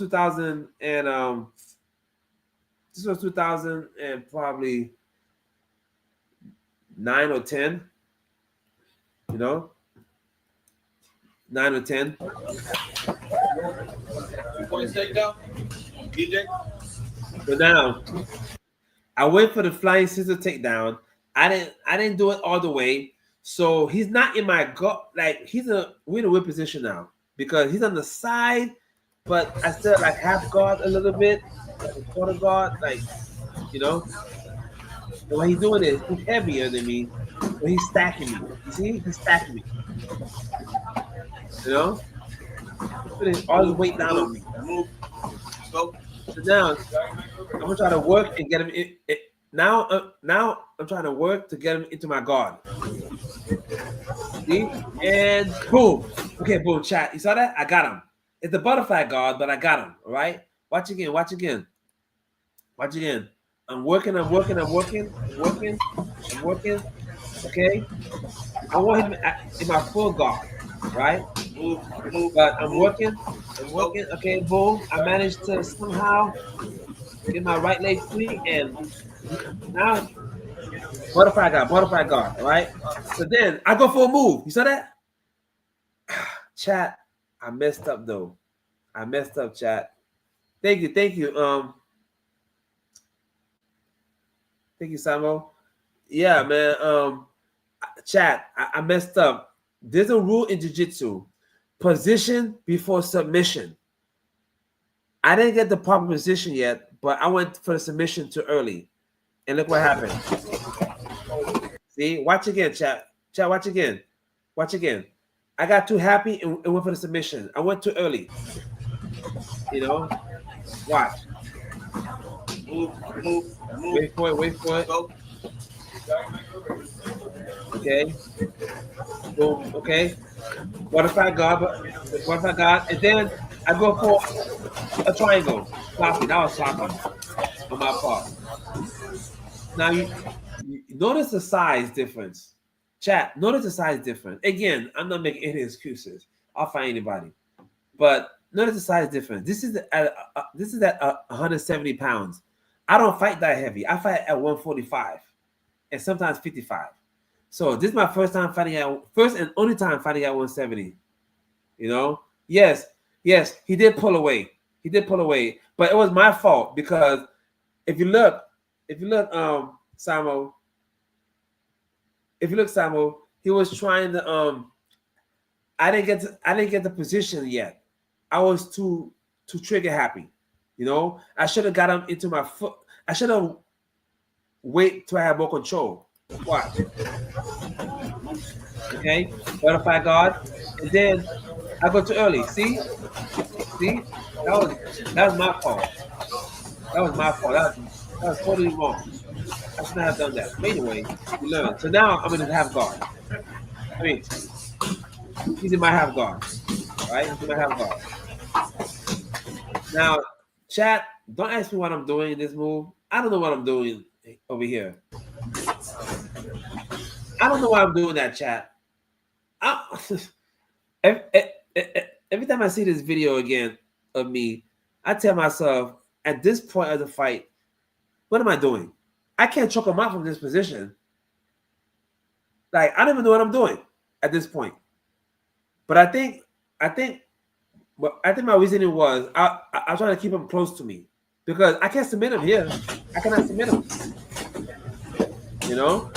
2000 and probably 9 or 10. You know? 9 or 10. So now I went for the flying scissor takedown. I didn't do it all the way. So he's not in my gut. Like we're in a weird position now because he's on the side, but I still like half guard a little bit, like a quarter guard, like you know. And what he's doing is he's heavier than me, but he's stacking me. You see, he's stacking me. You know, he's putting all his weight down on me. So now I'm gonna try to work and get him in. Now I'm trying to work to get him into my guard. See? And boom. Okay, boom, chat. You saw that? I got him. It's the butterfly guard, but I got him. All right? Watch again. I'm working. Okay? I want him in my full guard, right? But I'm working. Okay, boom. I managed to somehow get my right leg free, and now butterfly guard, right? So then I go for a move. You saw that? Chat, I messed up though. Chat. Thank you. Thank you, Samo. Yeah, man. Chat, I messed up. There's a rule in jiu-jitsu. Position before submission. I didn't get the proper position yet, but I went for the submission too early. And look what happened. See? Watch again, chat. Chat, watch again. I got too happy and went for the submission. I went too early. You know? Watch. Move. Wait for it. Okay. Boom. Okay. Butterfly guard. And then I go for a triangle. Sloppy. That was sloppy on my part. Now you notice the size difference. Chat, notice the size difference. Again, I'm not making any excuses. I'll find anybody. But notice the size difference. This is at 170 pounds. I don't fight that heavy. I fight at 145 and sometimes 55. So this is my first and only time fighting at 170. You know, yes, he did pull away. But it was my fault because if you look, Samo, he was trying to I didn't get the position yet. I was too trigger happy. You know, I should have got him into my foot. I should have wait till I have more control. Watch. Okay, butterfly guard, and then I go too early. See, that was my fault. That was totally wrong. I should not have done that. But anyway, you learn. So now I'm in his half guard. I mean, he's in my half guard, right? He's in my half guard. Now, chat, don't ask me what I'm doing in this move. I don't know what I'm doing over here. I don't know why I'm doing that, chat. Every time I see this video again of me, I tell myself, at this point of the fight, what am I doing? I can't choke him out from this position. Like, I don't even know what I'm doing at this point. But I think my reasoning was I was trying to keep him close to me because I can't submit him here. I cannot submit him. You know?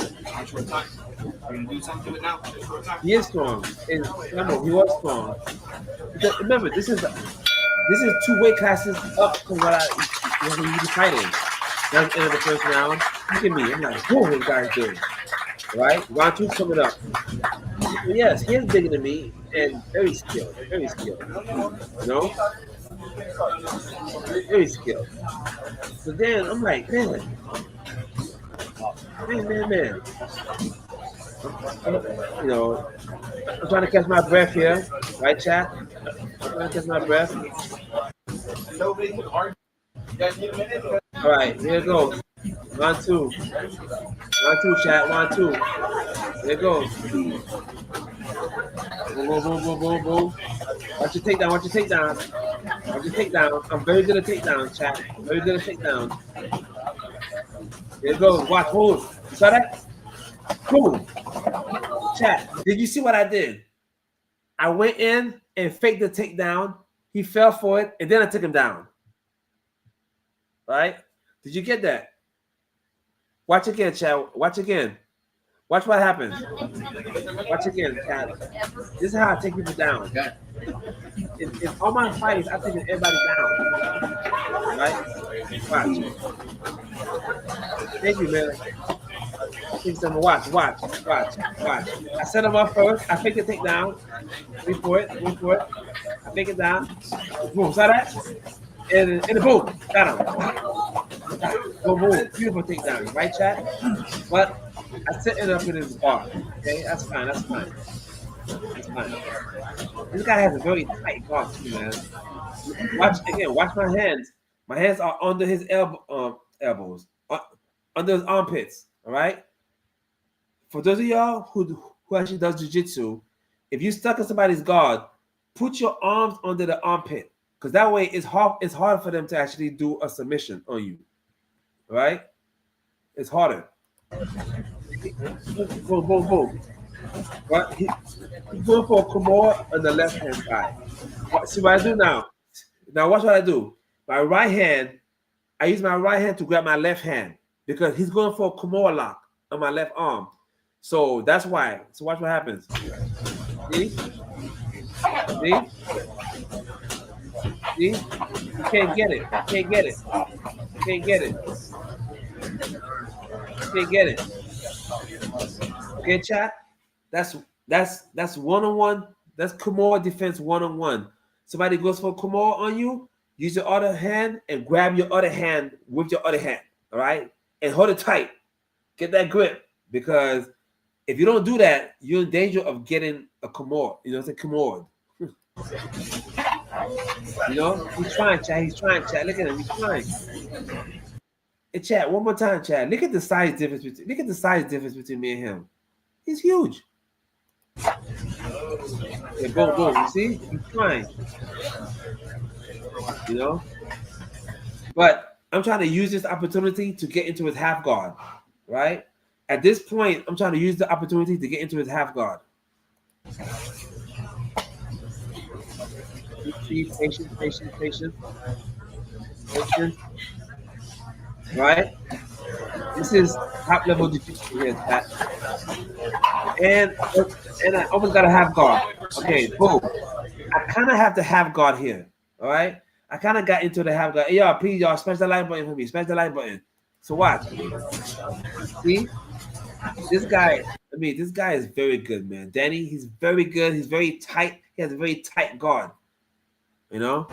He is strong. And remember, he was strong. Because remember, this is 2 weight classes up from what you be fighting. That's the end of the first round. Look at me. I'm like, whoa, this guy's good. Right? Round 2 coming up. Yes, he is bigger than me and very skilled. You know? Very skilled. So then I'm like, man. You know, I'm trying to catch my breath here, right, chat? I'm trying to catch my breath. All right, here it goes. 1, 2. 1, 2, chat. 1, 2. Here it goes. Boom. Watch your takedown. I'm very good at takedowns, chat. Very good at takedowns. Here it goes. Watch, hold. You saw that? Boom. Chat, did you see what I did? I went in and faked the takedown. He fell for it, and then I took him down. Right? Did you get that? Watch again, chat. Watch again. Watch what happens. Watch again, chat. This is how I take people down. In all my fights, I take everybody down. Right? Watch. Thank you, man. Watch. I set him up first. I fake the takedown. Wait for it. I fake it down. Boom. Saw that? And boom. Got him. Boom. Beautiful takedown. Right, chat? But I set it up in his bar. Okay? That's fine. This guy has a very tight bar too, man. Watch my hands. My hands are under his elbows. Under his armpits. All right? For those of y'all who actually does jiu-jitsu, if you stuck in somebody's guard, put your arms under the armpit, because that way it's hard for them to actually do a submission on you. Right? It's harder. Boom. But he's going for a Kimura on the left hand side. See what I do now? Now watch what I do. My right hand, I use my right hand to grab my left hand because he's going for a Kimura lock on my left arm. So that's why. So watch what happens. See? You can't get it. Okay, chat? That's one-on-one. That's Kimura defense one-on-one. Somebody goes for Kimura on you, use your other hand and grab your other hand with your other hand. All right? And hold it tight. Get that grip. Because if you don't do that, you're in danger of getting a Kimura. You know, it's a Kimura. You know, he's trying, Chad. He's trying, Chad. Look at him. He's trying. Hey, Chad, one more time, Chad. Look at the size difference between. Look at the size difference between me and him. He's huge. Yeah, boom, boom. You see, he's trying. You know, but I'm trying to use this opportunity to get into his half guard, right? At this point, I'm trying to use the opportunity to get into his half guard. Patience, patience, patience, patience. Right? This is top level jiu-jitsu here, chat. And I almost got a half guard. Okay, boom. I kind of have the half guard here. All right. I kind of got into the half guard. Hey, y'all, please, y'all, smash the like button for me. Smash the like button. So watch. See? This guy, this guy is very good, man. Danny, he's very good. He's very tight. He has a very tight guard. You know?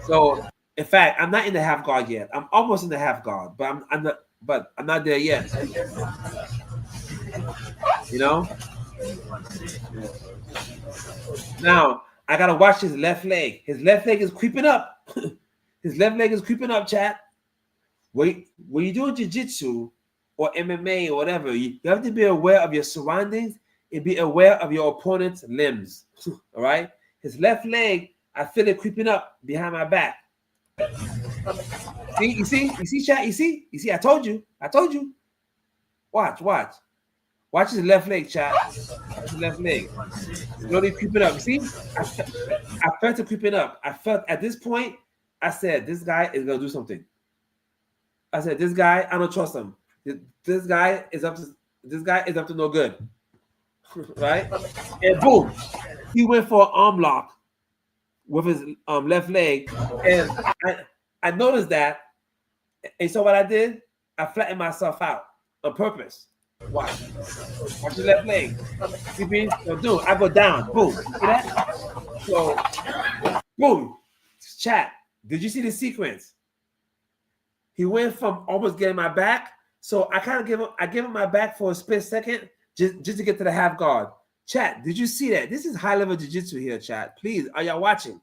So, in fact, I'm not in the half guard yet. I'm almost in the half guard, but I'm not there yet. You know? Now, I gotta watch his left leg. His left leg is creeping up. His left leg is creeping up, chat. When you're doing jiu-jitsu or MMA or whatever, you have to be aware of your surroundings and be aware of your opponent's limbs. All right? His left leg, I feel it creeping up behind my back. See, you see, chat, you see, I told you. Watch. Watch his left leg, chat. Watch his left leg. Slowly creeping up. See, I felt it creeping up. I felt at this point, I said, this guy is gonna do something. I said, this guy, I don't trust him. This guy is up to no good. Right? And boom, he went for an arm lock with his left leg. And I noticed that. And so what I did, I flattened myself out on purpose. Watch your left leg. See me? So dude, I go down. Boom. See that? So boom. Chat. Did you see the sequence? He went from almost getting my back. So I kind of give him my back for a split second just to get to the half guard. Chat, did you see that? This is high level jiu-jitsu here, chat. Please, are y'all watching?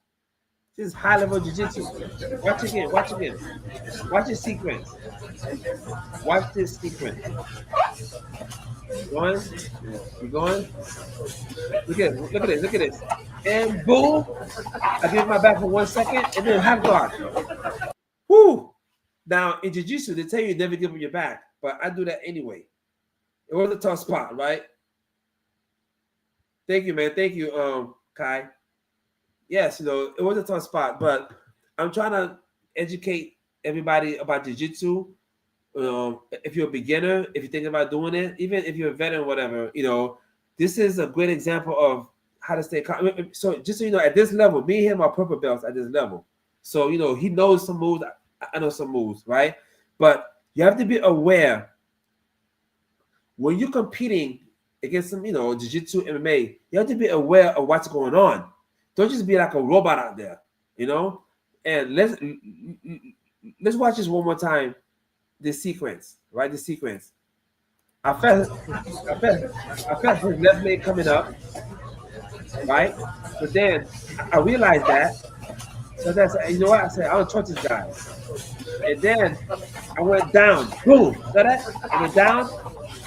This is high level jiu-jitsu. Watch again. Watch this sequence. Watch this sequence. Going? You going? Look at this. And boom! I give my back for 1 second and then half guard. Whoo! Now in jiu-jitsu, they tell you never give them your back, but I do that anyway. It was a tough spot, right? Thank you, man. Thank you, Kai. Yes, it was a tough spot, but I'm trying to educate everybody about jiu-jitsu. If you're a beginner, if you're thinking about doing it, even if you're a veteran, whatever, this is a great example of how to stay calm. So just so you know, at this level, me and him are purple belts at this level. So, he knows some moves. I know some moves, right? But you have to be aware when you're competing against some, jiu-jitsu, MMA, you have to be aware of what's going on. Don't just be like a robot out there, And let's watch this one more time. This sequence, right? This sequence. I felt his left leg coming up, right? But then I realized that. So that's, what? I said, I don't trust this guy. And then I went down. Boom. Saw that? I went down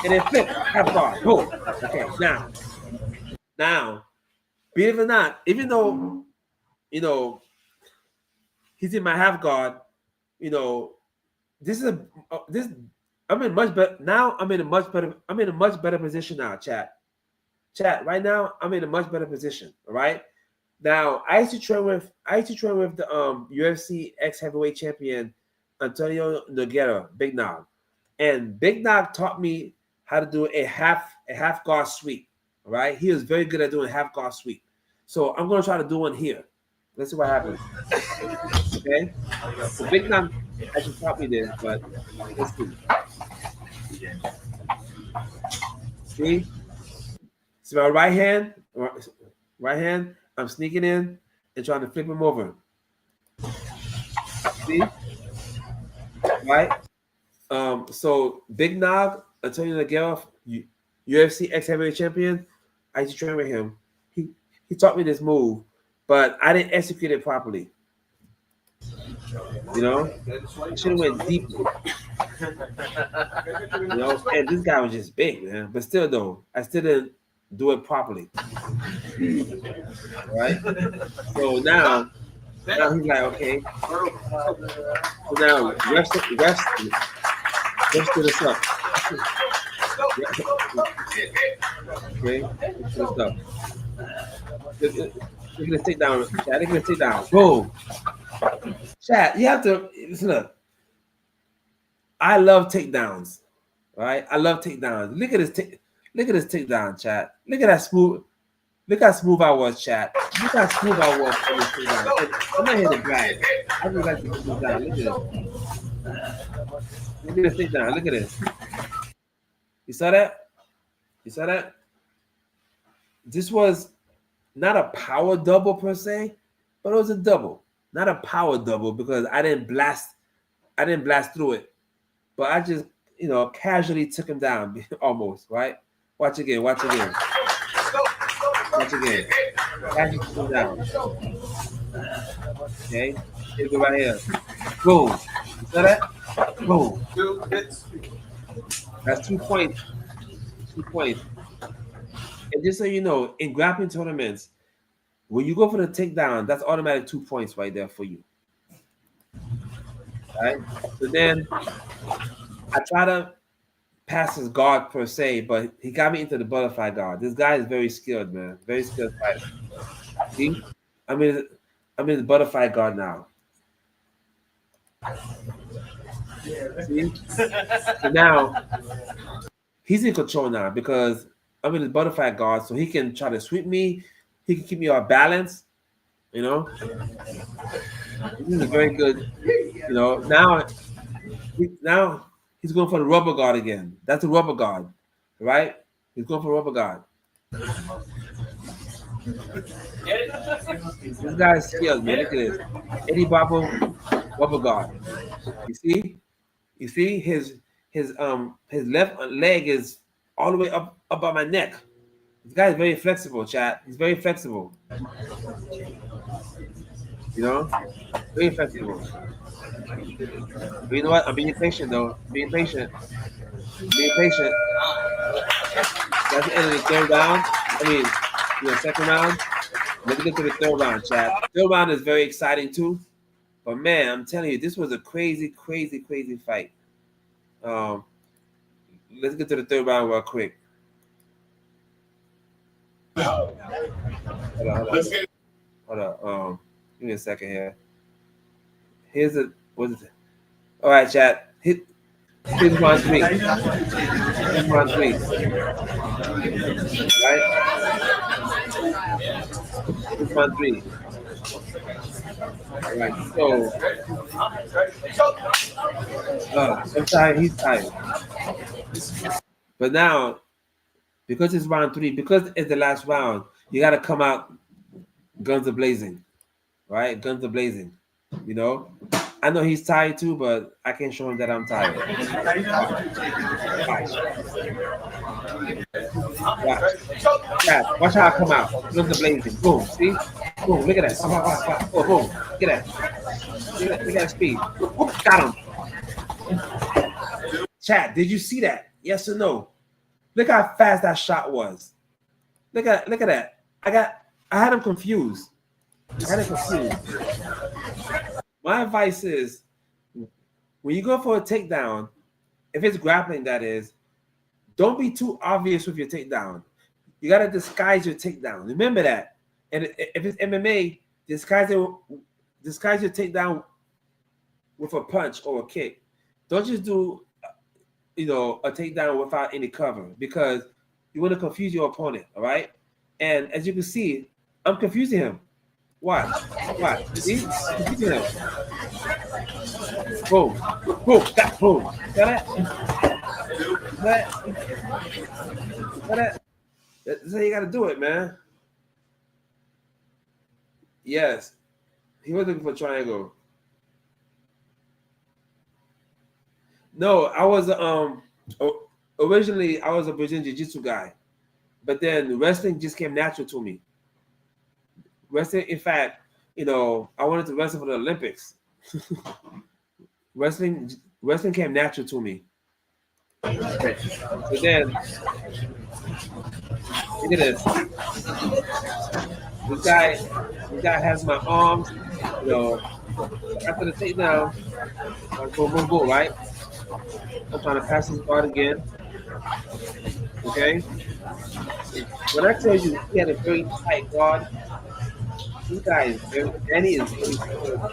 and then flipped. Half guard. Boom. Okay, now, believe it or not, even though, he's in my half guard, I'm in a much better position now, chat. Right now, I'm in a much better position. All right. Now, I used to train with the UFC ex heavyweight champion Antonio Nogueira, Big Nog, and Big Nog taught me how to do a half guard sweep. All right, he was very good at doing half guard sweep. So I'm gonna try to do one here. Let's see what happens. Okay, so Big Nog actually taught me this, but let's see. See my right hand. I'm sneaking in and trying to flip him over. See? Right? So Big Nog, Antonio Nogueira, UFC ex-heavyweight champion, I used to train with him. He taught me this move, but I didn't execute it properly. You know, I should have went deeper. You know, and this guy was just big, man. But still, though, I still didn't do it properly. Right? So now he's like, okay. So now rest to this up. Okay, rest up. Look at this takedown, Chad. Look at this takedown. Boom. Chad, you have to look. I love takedowns. Right? I love takedowns. Look at this takedown, Chad. Look at that smooth. Look how smooth I was, Chad. Look how smooth I was on this takedown. I'm not here to brag. I just like to put this down. Look at this. Look at this takedown. Look at this. You saw that? You saw that? This was not a power double per se, but it was a double. Not a power double because I didn't blast through it. But I just, casually took him down almost, right? Watch again. Watch again. Casually took him down. Okay. Here we go right here. Boom. You saw that? Boom. That's 2 points. 2 points. And just so you know, in grappling tournaments, when you go for the takedown, that's automatic 2 points right there for you. Right? So then I try to pass his guard per se, but he got me into the butterfly guard. This guy is very skilled, man. Very skilled fighter. See? I'm in the butterfly guard now. See? So now he's in control now because I'm in the butterfly guard, so he can try to sweep me. He can keep me off balance. This is very good. Now he's going for the rubber guard again. That's the rubber guard, right? He's going for rubber guard. This guy is skilled, man. Look at this. Eddie Bobble, rubber guard. You see his left leg is all the way up by my neck. This guy is very flexible, chat. He's very flexible. Very flexible. But you know what? I'm being patient though. Being patient. That's the end of the third round. Second round. Let's get to the third round, chat. Third round is very exciting too. But man, I'm telling you, this was a crazy, crazy, crazy fight. Let's get to the third round real quick. Hold on. Give me a second here. Here's all right, chat. Here's round 3. Here's round 3. Right? Here's round 3. All right, so I'm tired. He's tired. But now, because it's round 3, because it's the last round, you got to come out guns are blazing, right? Guns are blazing. I know he's tired too, but I can't show him that I'm tired. Watch how I come out. Guns are blazing. Boom. See? Boom. Look at that. Oh, boom. Look at that. Look at that speed. Got him. Chat, did you see that? Yes or no? Look how fast that shot was. Look at that. I had him confused. My advice is, when you go for a takedown, if it's grappling, that is, don't be too obvious with your takedown. You got to disguise your takedown. Remember that. And if it's MMA, disguise your takedown with a punch or a kick. Don't just do, a takedown without any cover, because you want to confuse your opponent, all right? And as you can see, I'm confusing him. Watch. See? I'm confusing him. Boom. Boom. Got boom. Got that? That's how you got to do it, man. Yes. He was looking for triangle. No, I was originally I was a Brazilian Jiu-Jitsu guy, but then wrestling just came natural to me. wrestling. In fact, I wanted to wrestle for the Olympics. Wrestling came natural to me. Okay. So then, look at this. This guy has my arms. After the takedown, boom, boom, boom, right? I'm trying to pass his guard again. Okay. When I tell you he had a very tight guard, this guy is Danny is very skilled at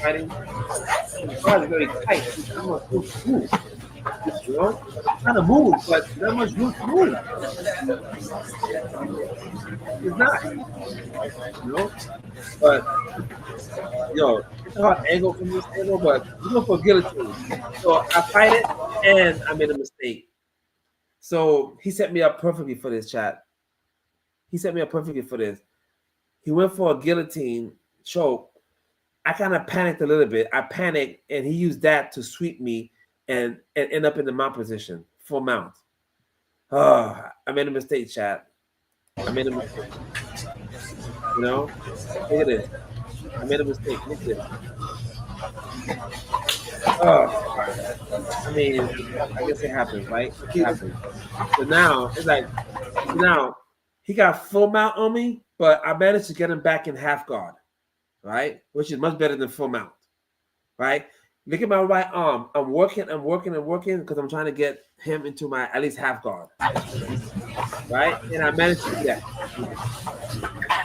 fighting. His guard is very tight. He's not much room to move. Kind of move, but not much room to move. He's not. But it's a hard angle from this angle, but he's going for guillotine. So I fight it, and I made a mistake. So he set me up perfectly for this, chat. He set me up perfectly for this. He went for a guillotine choke. I kind of panicked a little bit. I panicked, and he used that to sweep me and end up in the mount position, full mount. Oh, I made a mistake, chat. I made a mistake. Look at this. I made a mistake. Look at this. Oh, I mean, I guess it happens, right? It happens. So now it's like, he got full mount on me, but I managed to get him back in half guard, right? Which is much better than full mount, right? Look at my right arm. I'm working because I'm trying to get him into my at least half guard, right? And I managed to do that.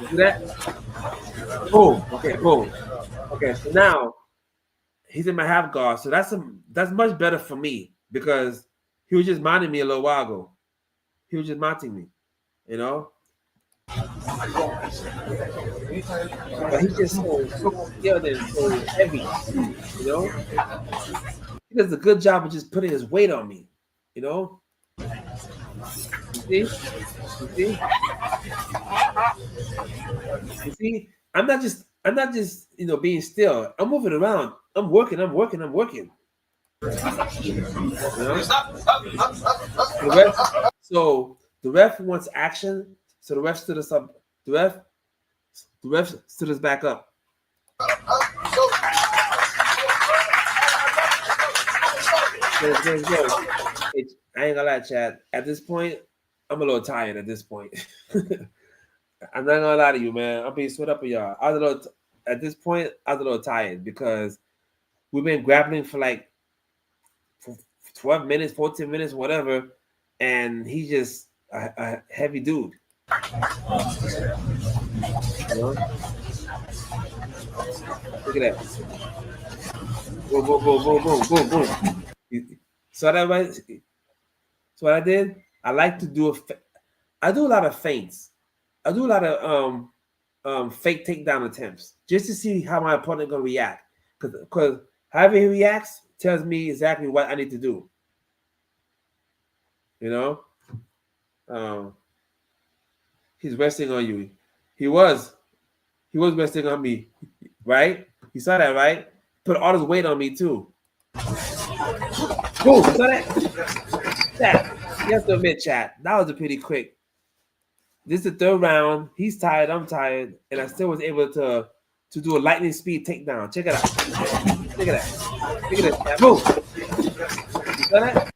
You see that? Boom. Okay, boom. Okay, so now he's in my half guard. So that's much better for me because he was just mounting me a little while ago. He was just mounting me, But he's just so skilled and so heavy, He does a good job of just putting his weight on me, You see? I'm not just being still. I'm moving around. I'm working. So the ref wants action. So the ref stood us up. The ref stood us back up. Let's go. I ain't gonna lie, Chad. At this point, I'm a little tired. At this point, I'm not gonna lie to you, man. I'm being sweat up for y'all. At this point, I was a little tired because we've been grappling for like 12 minutes, 14 minutes, whatever, and he's just a heavy dude. Look at that. Boom, boom, boom, boom, boom, boom, boom. So that right? So what I did, I like to do I do a lot of feints. I do a lot of fake takedown attempts just to see how my opponent gonna react. Because however he reacts tells me exactly what I need to do. He's resting on you. He was resting on me, right? You saw that, right? Put all his weight on me too. Boom! You saw that? You have to admit, chat, that was a pretty quick. This is the third round. He's tired. I'm tired, and I still was able to do a lightning speed takedown. Check it out. Look at that. Look at this. Boom! You saw that?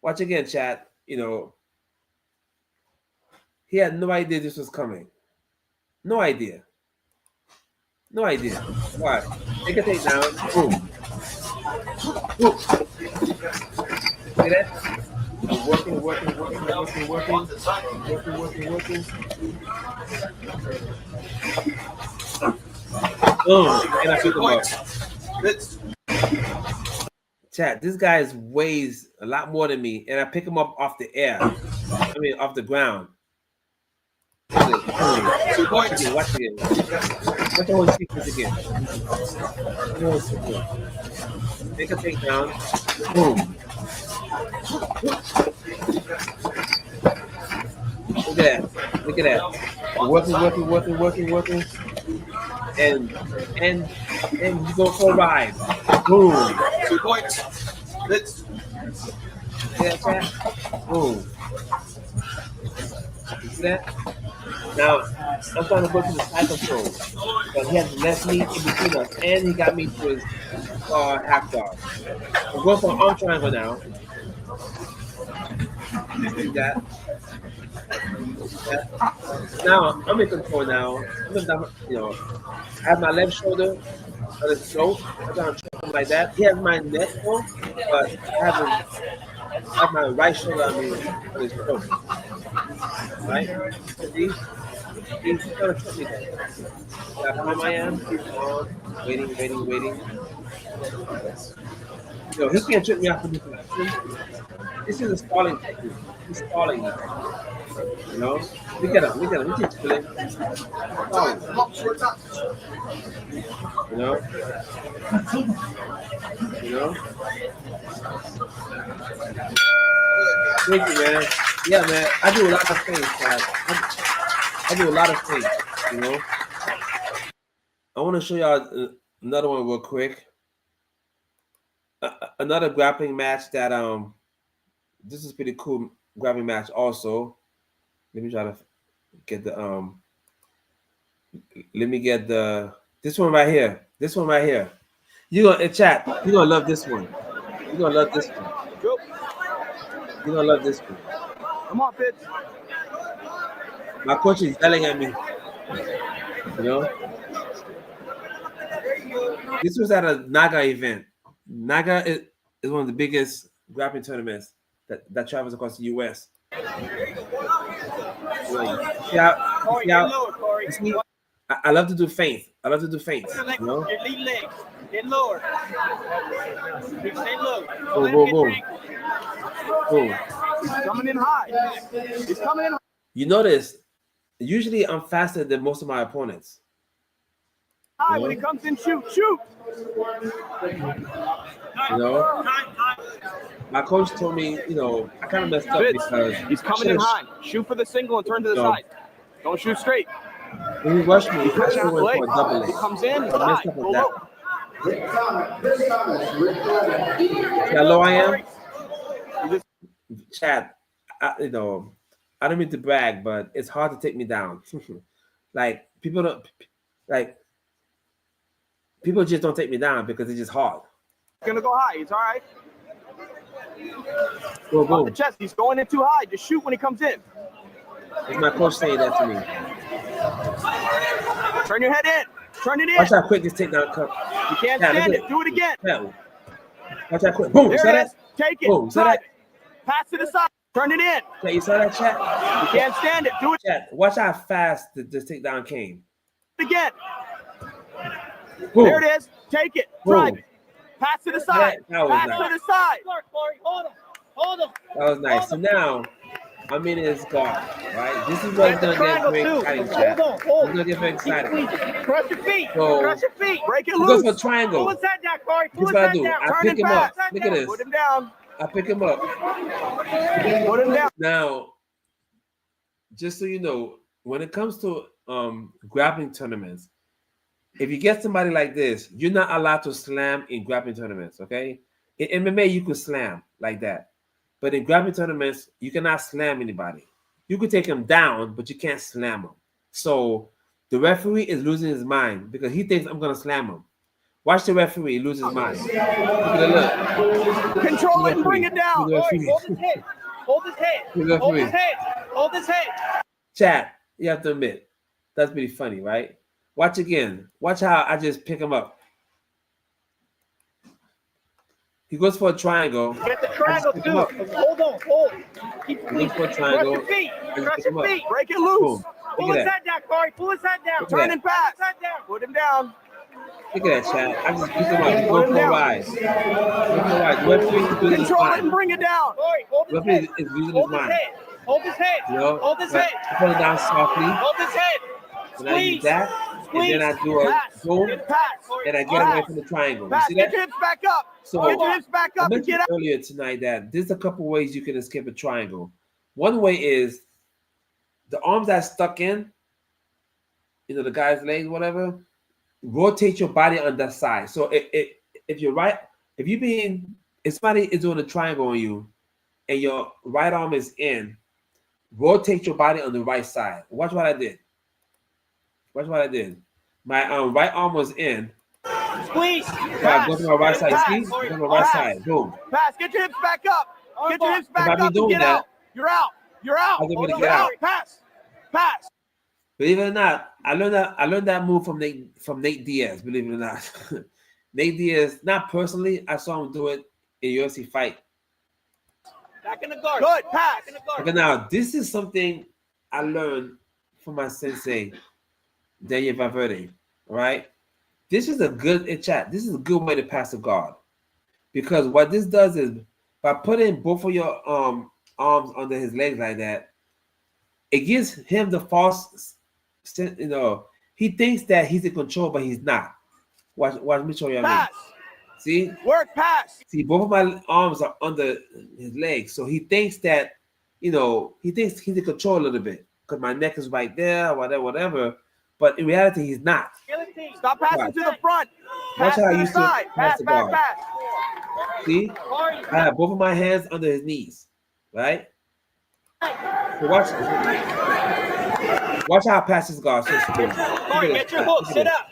Watch again, chat. He had no idea this was coming. No idea. Why? Take a takedown. Boom. Boom. See that? I'm working. And I pick him up. Chat, this guy weighs a lot more than me, and I pick him up off the air. Off the ground. Watch again. Watch the whole sequence again. Take a takedown. Boom. Look at that. Working. And you go for a ride. Boom. 2 points. See that, chat? Boom. You See that? Now I'm trying to go to the side control, but he has left me in between us, and he got me to his half guard. I'm going for an arm triangle now. See that? Now I'm in control now. I'm in, I have my left shoulder on his throat. I'm trying to choke him like that. He has my neck on, but I have my right shoulder on his throat. Right? See? He's trying to choke me though. See how calm I am? Calm, waiting. He can't trip me out from this position. This is a stalling technique. He's stalling me. Look at him. He's chilling. Stalling. You know? Thank you, man. Yeah, man. I do a lot of things, man. I do a lot of things, I want to show y'all another one real quick. Another grappling match that this is pretty cool grappling match also. Let me try to get the this one right here. You're gonna chat, you're gonna love this one. You're gonna love this one. Come on, Fitz. My coach is yelling at me. This was at a Naga event. Naga is one of the biggest grappling tournaments that travels across the U.S. I love to do feints. Your lead legs. Get lower. Stay low. Boom. He's coming in high. You notice, usually I'm faster than most of my opponents. High when he comes in, shoot. My coach told me, I kind of messed up because he's coming in high. Shoot for the single and turn to the side. Don't shoot straight. When he rushed me, he went for a double leg. He comes in, I messed up with that. See how low I am? Chad, I don't mean to brag, but it's hard to take me down. People just don't take me down because it's just hard. He's gonna go high. He's all right. Boom. On the chest, he's going in too high. Just shoot when he comes in. It's my coach saying that to me. Turn your head in. Turn it in. Watch how quick this takedown comes. You can't stand it. Do it again. Watch how quick. Boom. There it is. Take it. Boom. Drive it. Pass to the side. Turn it in. Okay, you saw that, chat? You can't stand it. Do it. Chat, watch how fast this takedown came. Again. Boom. There it is. Take it. Drive it. Pass to the side. Pass to the side. Hold him. That was nice. So now I'm in his guard, right? This is what's gonna get very exciting, chat. It's gonna get very exciting. Cross your feet. So, cross your feet. Break it he loose. goes for a triangle. Pull his head down, Corey. This is what I do. I pick him up. Look at this. Put him down. I pick him up. Put him down. Now, just so you know, when it comes to grappling tournaments, if you get somebody like this, you're not allowed to slam in grappling tournaments, okay? In MMA, you could slam like that. But in grappling tournaments, you cannot slam anybody. You could take them down, but you can't slam them. So the referee is losing his mind because he thinks I'm going to slam him. Watch the referee lose his mind. Look at it, look. Control it and bring it down. Hold his head. Hold his head. Hold his head. Chat, you have to admit, that's pretty funny, right? Watch again. Watch how I just pick him up. He goes for a triangle. Get the triangle, dude. Hold. Keep he goes for a triangle. Cross your feet. Break it loose. Boom. Pull his head down, Corey. Pull his head down. Turn and pass. Put him down. Look at that, Chad. I just pick him up. He's going for a rise. Control it and bring it down. The referee is losing his mind. Hold his head. Hold his head. I put it down softly. Hold his head. And I use that. And then I do a boom. And I get away from the triangle. You see that? Get your hips back up. So get your hips back up I and get mentioned out. earlier tonight that there's a couple ways you can escape a triangle. One way is the arms that are stuck in, the guy's legs, whatever, rotate your body on that side. So if somebody is doing a triangle on you and your right arm is in, rotate your body on the right side. Watch what I did. Watch what I did. My right arm was in. Squeeze. Go to my right side. See? Go to my right side. Boom. Pass. Get your hips back up. Get your hips back If I be up and doing get that, out. You're out. You're out. I'm gonna You're get out. Pass. Pass. Believe it or not, I learned that move from Nate Diaz. Believe it or not, Nate Diaz. Not personally, I saw him do it in a UFC fight. Back in the guard. Good pass. Okay, now this is something I learned from my sensei, Daniel Valverde. Right? This is a good chat. This is a good way to pass the guard, because what this does is by putting both of your arms under his legs like that, it gives him the false. He thinks that he's in control, but he's not. Watch me show you. Pass. See? Work pass. See, both of my arms are under his legs, so he thinks that, he thinks he's in control a little bit because my neck is right there, whatever. But in reality, he's not. Stop passing to the front. Watch how I used to pass the guard. pass. See? I have both of my hands under his knees, right? So watch how I pass this guard. So Get your hook. Sit up.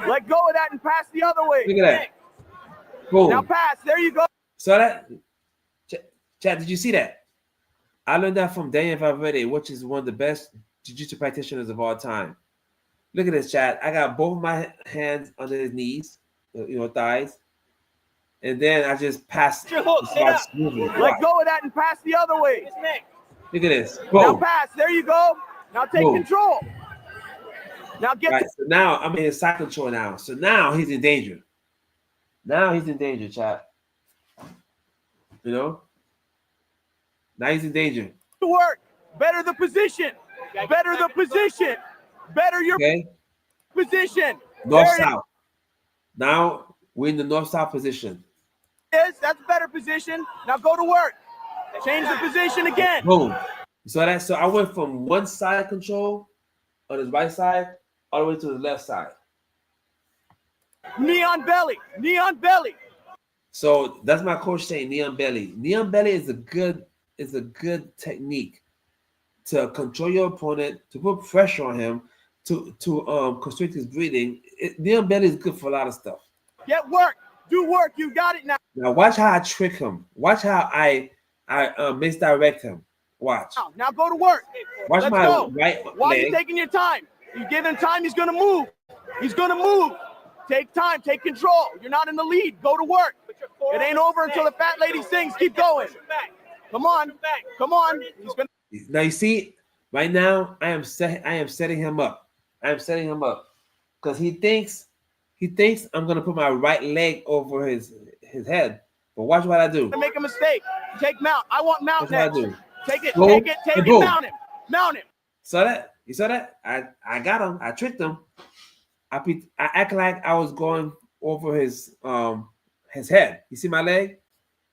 Let go of that and pass the other way. Look at that. Boom. Now pass. There you go. So that, Chad, did you see that? I learned that from Daniel Valverde, which is one of the best jiu-jitsu practitioners of all time. Look at this, Chad. I got both of my hands under his knees, thighs. And then I just pass. Let go of that and pass the other way. Look at this. Boom. Now pass. There you go. Now take control. Now get. Right. So now I'm in side control now. So now he's in danger. Now he's in danger, Chad. Now he's in danger. Work. Better the position. Better the position. Better your position. North-south. Now we're in the north-south position. Yes, that's a better position. Now go to work. Change the position again. Boom. So I went from one side control on his right side all the way to the left side. Knee on belly. Knee on belly. So that's my coach saying knee on belly. Knee on belly is a good technique to control your opponent, to put pressure on him, to constrict his breathing. Knee on belly is good for a lot of stuff. Get work. Do work. You got it now. Now watch how I trick him. Watch how I misdirect him. Watch. Now go to work. Watch Let's my go. right Why are leg. you taking your time? You give him time, he's gonna move. He's gonna move. Take time, take control. You're not in the lead. Go to work. It ain't over until the fat lady sings. Keep going. Come on. Come on. Now you see, right now I am setting him up. I am setting him up because he thinks I'm gonna put my right leg over his head. But watch what I do. Make a mistake. Take mount. I want mount next. What I do. Take it. Boom, Take it. Take it. boom. Mount him. Mount him. Saw that? You saw that? I got him. I tricked him. I act like I was going over his head. You see my leg?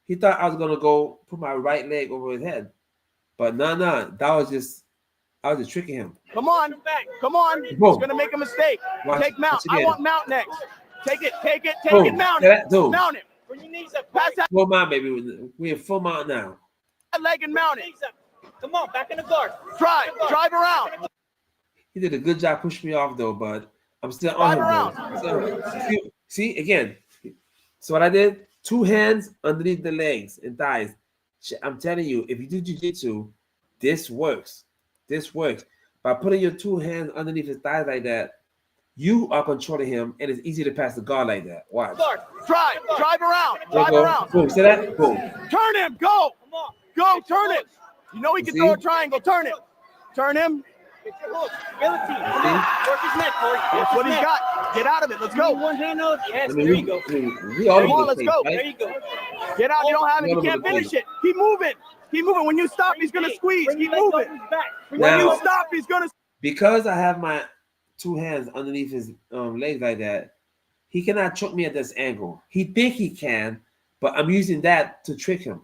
He thought I was gonna go put my right leg over his head, but no. I was just tricking him. Come on, come on. Boom. He's gonna make a mistake. Take mount. I want mount next. Take it. Take it. Take Boom. it. Mount That, it. dude. Mount him. Bring your knees up. Pass that Full mount, baby. We're in full mount now. leg and mount it. Come on, back in the guard. Drive around. He did a good job pushing me off though, but I'm still on him. So, see again. So what I did? 2 hands underneath the legs and thighs. I'm telling you, if you do jiu-jitsu, this works. This works. By putting your 2 hands underneath his thighs like that, you are controlling him, and it's easy to pass the guard like that. Watch. Drive around. Drive around. Boom. See that? Boom. Turn him. Go. Go. Turn it. You know he can throw a triangle. Turn it. Turn him. Work his neck, Corey. That's what he's got. Get out of it. Let's go. One hand up. Yes, there you go. We all Come on, let's go. Right? There you go. Get out. You don't have it. You can't finish it. Keep moving. Keep moving. When you stop, he's gonna squeeze. Keep moving. When you stop, he's gonna. Because I have my 2 hands underneath his legs like that, he cannot choke me at this angle. He think he can, but I'm using that to trick him.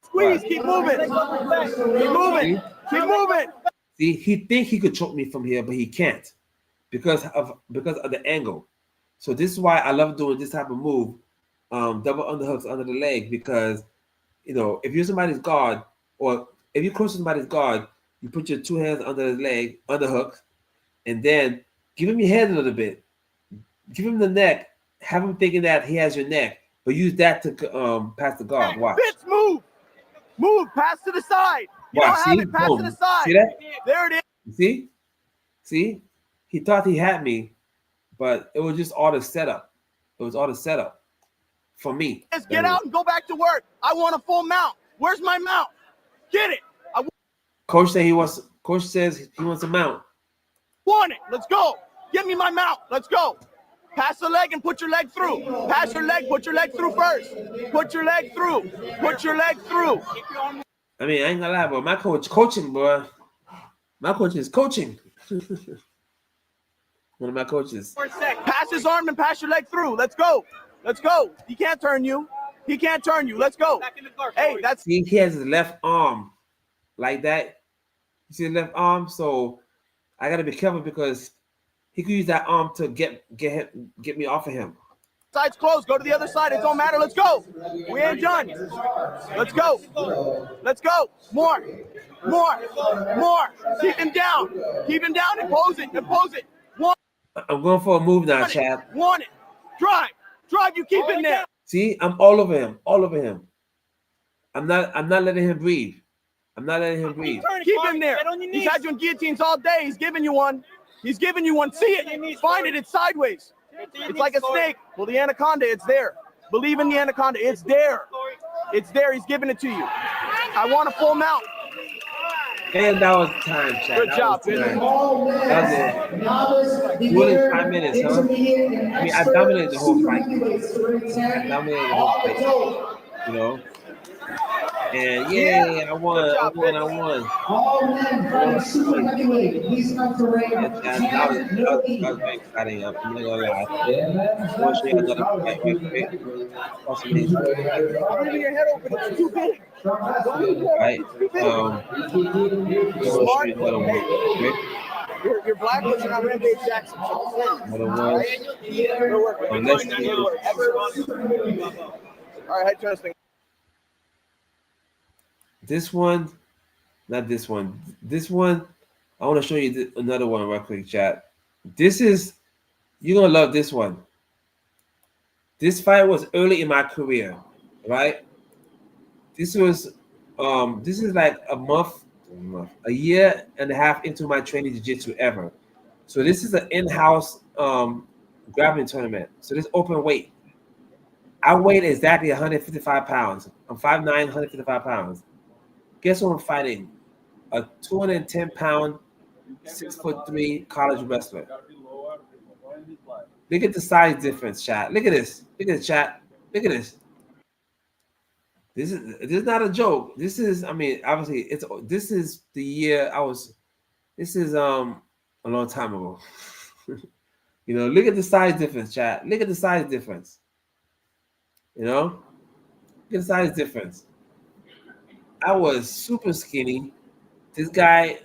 Squeeze. Keep moving. Keep moving. Keep moving. See, he think he could choke me from here, but he can't because of the angle. So this is why I love doing this type of move, double underhooks under the leg, because if you're somebody's guard or if you're close to somebody's guard, You put your two hands under his leg, underhook, and then give him your head a little bit. Give him the neck. Have him thinking that he has your neck, but use that to pass the guard. Watch. Fitz, move, pass to the side. You Watch, don't have see? it, pass Boom. to the side. See that? There it is. See? He thought he had me, but it was just all the setup. It was all the setup for me. Just get out and go back to work. I want a full mount. Where's my mount? Get it. Coach says he wants a mount. Want it. Let's go. Give me my mount. Let's go. Pass the leg and put your leg through. Pass your leg. Put your leg through first. Put your leg through. Put your leg through. I mean, I ain't gonna lie, but my coach coaching, boy. My coach is coaching. One of my coaches. Pass his arm and pass your leg through. Let's go. Let's go. He can't turn you. He can't turn you. Let's go. Hey, that's. He has his left arm like that. You see the left arm? So I gotta be careful because he could use that arm to get me off of him. Side's closed. Go to the other side. It don't matter. Let's go. We ain't done. Let's go. Let's go. More. Keep him down. Keep him down. Impose it. One. I'm going for a move now, Chad. Want it. Drive. You keep him there. See, I'm all over him. I'm not letting him breathe. Keep him there. He's had you in guillotines all day. He's giving you one. See it. Find it. It's sideways. It's like a snake. Well, the anaconda, it's there. Believe in the anaconda. It's there. He's giving it to you. I want a full mount. And that was time, Chad. Good job. That was it. Within 5 minutes, huh? I mean, I dominated the whole fight. You know? And I won. All men from the super heavyweight. Please come to ring. That was very exciting. I'm not gonna lie. I want to show you another fight real quick. Possibly. I'm leaving your head open. It's too big. Right. Smart. Another one. Quick. You're black, but you're not Rampage Jackson. Another one. Let's do all right, interesting. This one, not this one. This one, I want to show you another one real quick, chat. You're going to love this one. This fight was early in my career, right? This is like a year and a half into my training jiu-jitsu ever. So this is an in-house grappling tournament. So this open weight. I weighed exactly 155 pounds. I'm 5'9", 155 pounds. Guess what I'm fighting? A 210-pound, 6'3" college wrestler. Look at the size difference, chat. Look at this. Look at the chat. Look at this. This is not a joke. This is, I mean, obviously, this is the year I was. This is a long time ago. You know, look at the size difference, chat. Look at the size difference. You know, look at the size difference. I was super skinny. This guy,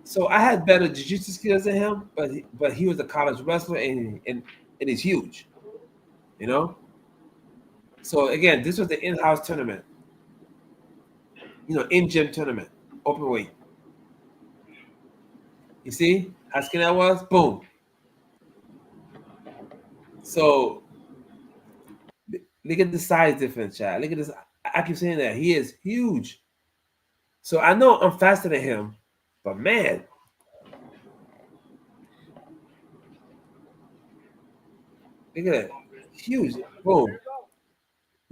so I had better jiu-jitsu skills than him, but he was a college wrestler and he's huge, you know? So again, this was the in-house tournament, you know, in-gym tournament, open weight. You see how skinny I was? Boom. So look at the size difference, chat. Look at this. I keep saying that. He is huge. So I know I'm faster than him, but man. Look at that. Huge. Boom.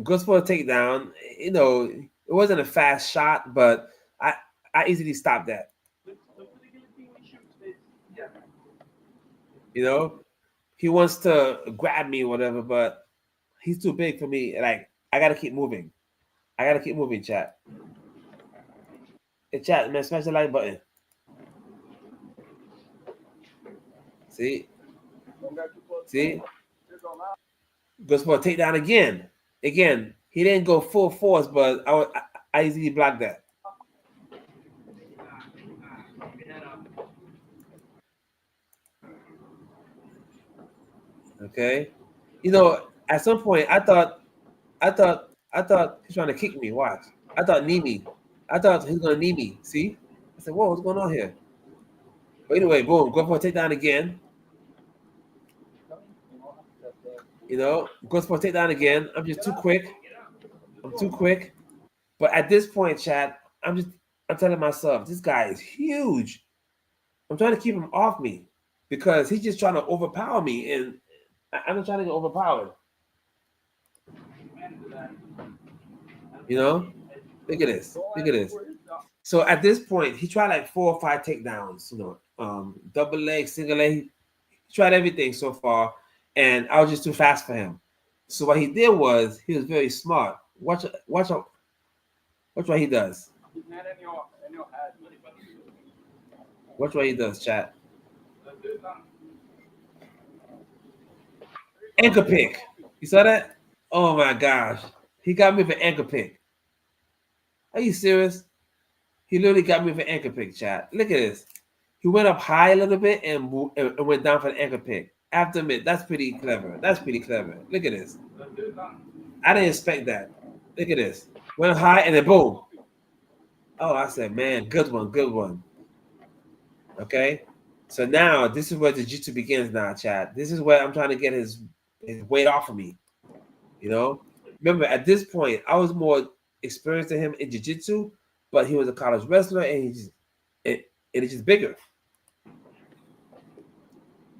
Goes for a takedown. You know, it wasn't a fast shot, but I easily stopped that. You know, he wants to grab me or whatever, but he's too big for me. Like, I got to keep moving. Chat. Hey, chat, man, smash the like button. See? Goes for a takedown again. Again, he didn't go full force, but I easily blocked that. Okay. You know, at some point, I thought he's trying to kick me. Watch. I thought knee me. I thought he was gonna knee me. See? said, whoa, what's going on here? But anyway, boom, go for a takedown again. You know, goes for a takedown again. I'm just too quick. I'm too quick. But at this point, Chad, I'm telling myself, this guy is huge. I'm trying to keep him off me because he's just trying to overpower me, and I'm not trying to get overpowered. You know, look at this. Look at this. So at this point, he tried like 4 or 5 takedowns. You know, double leg, single leg. He tried everything so far, and I was just too fast for him. So what he did was he was very smart. Watch what he does. Watch what he does, chat. Ankle pick. You saw that? Oh my gosh. He got me for ankle pick. Are you serious? He literally got me for ankle pick, chat. Look at this. He went up high a little bit and went down for the ankle pick. After a minute, that's pretty clever. That's pretty clever. Look at this. I didn't expect that. Look at this. Went high and then boom. Oh, I said, man, good one, good one. Okay. So now this is where the jiu-jitsu begins now, chat. This is where I'm trying to get his weight off of me. You know? Remember, at this point, I was more experienced than him in jiu-jitsu, but he was a college wrestler and it's just bigger.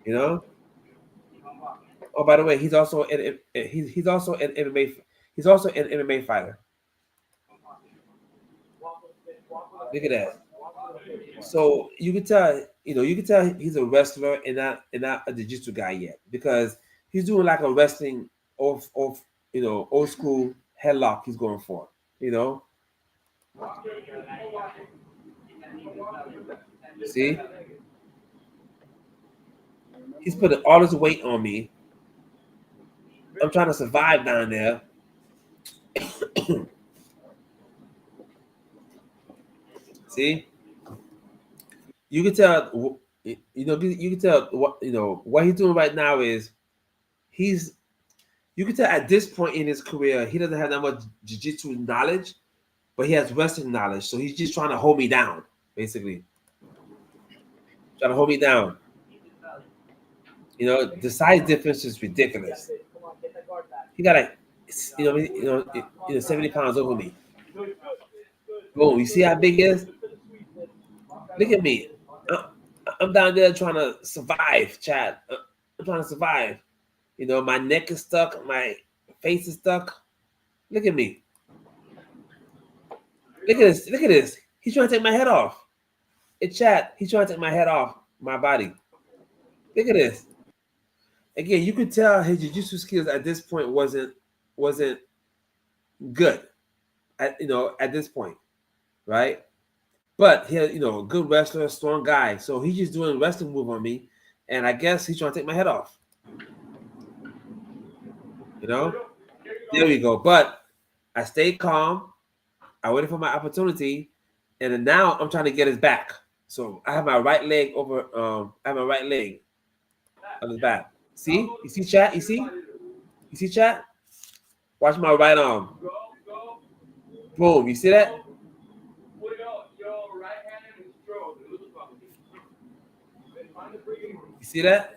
You know? Oh, by the way, he's also an MMA. He's also an MMA fighter. Look at that. So you can tell, he's a wrestler and not a jiu-jitsu guy yet, because he's doing like a wrestling old school headlock he's going for, See? He's putting all his weight on me. I'm trying to survive down there. See? You can tell, you can tell what he's doing right now is you can tell at this point in his career, he doesn't have that much jiu-jitsu knowledge, but he has wrestling knowledge. So he's just trying to hold me down, basically. Trying to hold me down. The size difference is ridiculous. He got like, 70 pounds over me. Boom, you see how big he is? Look at me. I'm down there trying to survive, Chad. I'm trying to survive. My neck is stuck. My face is stuck. Look at me. Look at this. Look at this. He's trying to take my head off. It's Chad. He's trying to take my head off my body. Look at this. Again, you could tell his jiu-jitsu skills at this point wasn't good. At this point, right? But he had, a good wrestler, strong guy. So he's just doing a wrestling move on me, and I guess he's trying to take my head off. There we go. But I stayed calm. I waited for my opportunity, and then now I'm trying to get his back. So I have my right leg over. I have my right leg on his back. See? You see, chat? You see? You see, chat? Watch my right arm. Boom. You see that? You see that?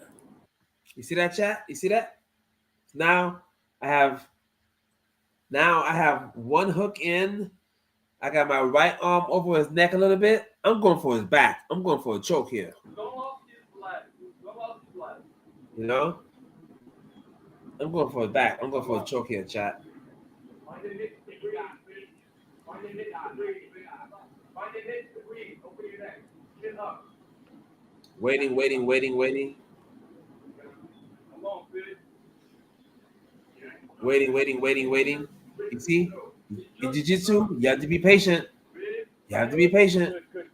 You see that, chat? You see that? Now I have one hook in. I got my right arm over his neck a little bit. I'm going for his back. I'm going for a choke here. I'm going for his back. I'm going for a choke here, chat. Waiting. Waiting. You see? In jiu-jitsu, you have to be patient. You have to be patient. You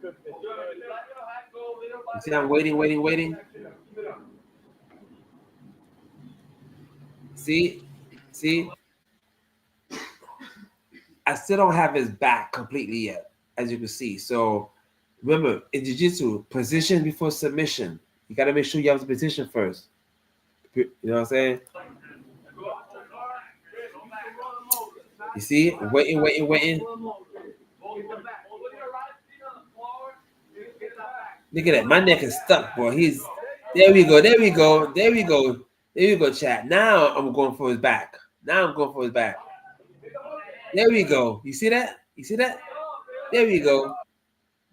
see, I'm waiting. See? I still don't have his back completely yet, as you can see. So remember, in jiu-jitsu, position before submission. You got to make sure you have the position first. You know what I'm saying? You see? Waiting. Look at that. My neck is stuck, boy. He's there we go. There we go. There we go. There we go, chat. Now I'm going for his back. Now I'm going for his back. There we go. You see that? You see that? There we go.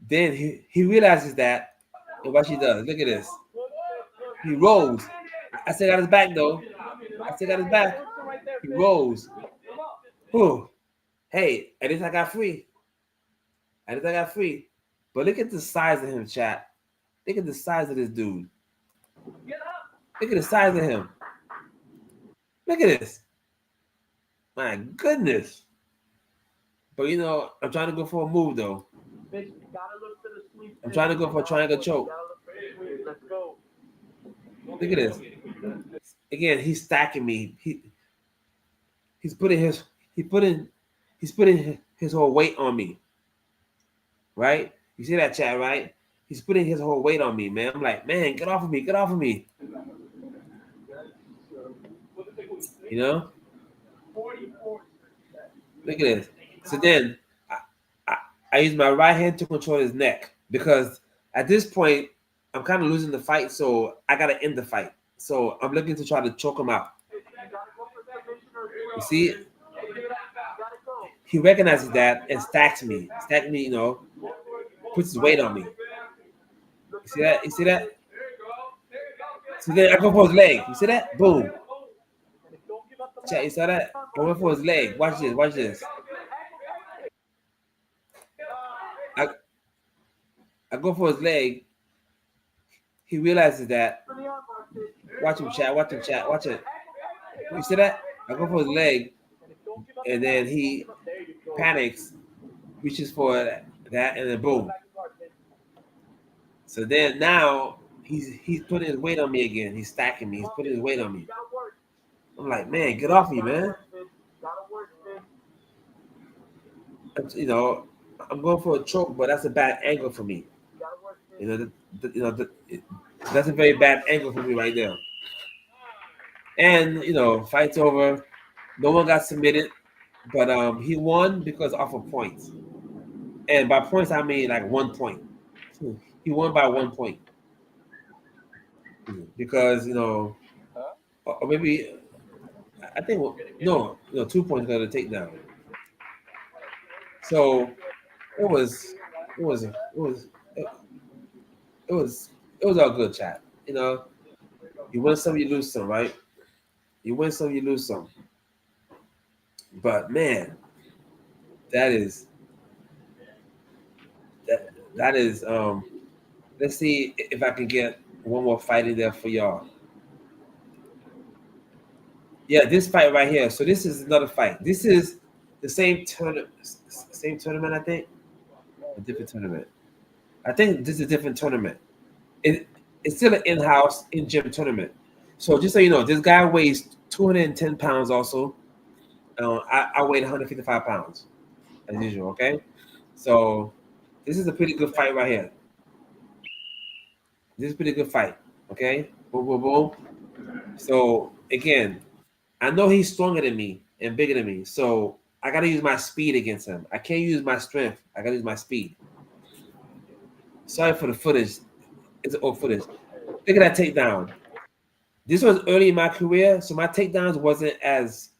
Then he realizes that, and what she does. Look at this. He rolls. I still got his back though. I still got his back. He rolls. Whew. Hey, at least I got free. At least I got free. But look at the size of him, chat. Look at the size of this dude. Look at the size of him. Look at this. My goodness. But you know, I'm trying to go for a move though. I'm trying to go for a triangle choke. Look at this. Again, he's stacking me. He's putting his whole weight on me. Right? You see that, chat, right? He's putting his whole weight on me, man. I'm like, man, get off of me, get off of me. You know? Look at this. So then I use my right hand to control his neck because at this point I'm kind of losing the fight, so I gotta end the fight. So I'm looking to try to choke him out. You see? He recognizes that and stacks me. Stacks me, you know, puts his weight on me. You see that? You see that? So then I go for his leg. You see that? Boom. Chat, you saw that? I went for his leg. Watch this. Watch this. I go for his leg. He realizes that. Watch him, chat. Watch him, chat. Watch it. You see that? I go for his leg, and then he panics, reaches for that, and then boom. So then now he's putting his weight on me again. He's stacking me. He's putting his weight on me. I'm like, man, get off me, man. You know, I'm going for a choke, but that's a bad angle for me. You know, that's a very bad angle for me right there. And you know, fight's over. No one got submitted, but he won because off of points. And by points, I mean like 1 point. He won by 1 point because you know, or maybe I think no, 2 points got a takedown. So it was all good, chat. You know, you win some, you lose some, right? You win some, you lose some. But man, that is. Let's see if I can get one more fight in there for y'all. Yeah, this fight right here. So this is another fight. This is the same tournament, I think. A different tournament. I think this is a different tournament. It's still an in-house, in-gym tournament. So just so you know, this guy weighs 210 pounds also. I weighed 155 pounds as usual, okay? So this is a pretty good fight right here. This is a pretty good fight, okay? Boom, boom, boom. So again, I know he's stronger than me and bigger than me, so I gotta use my speed against him. I can't use my strength. I gotta use my speed. Sorry for the footage. It's old footage. Look at that takedown. This was early in my career, so my takedowns wasn't as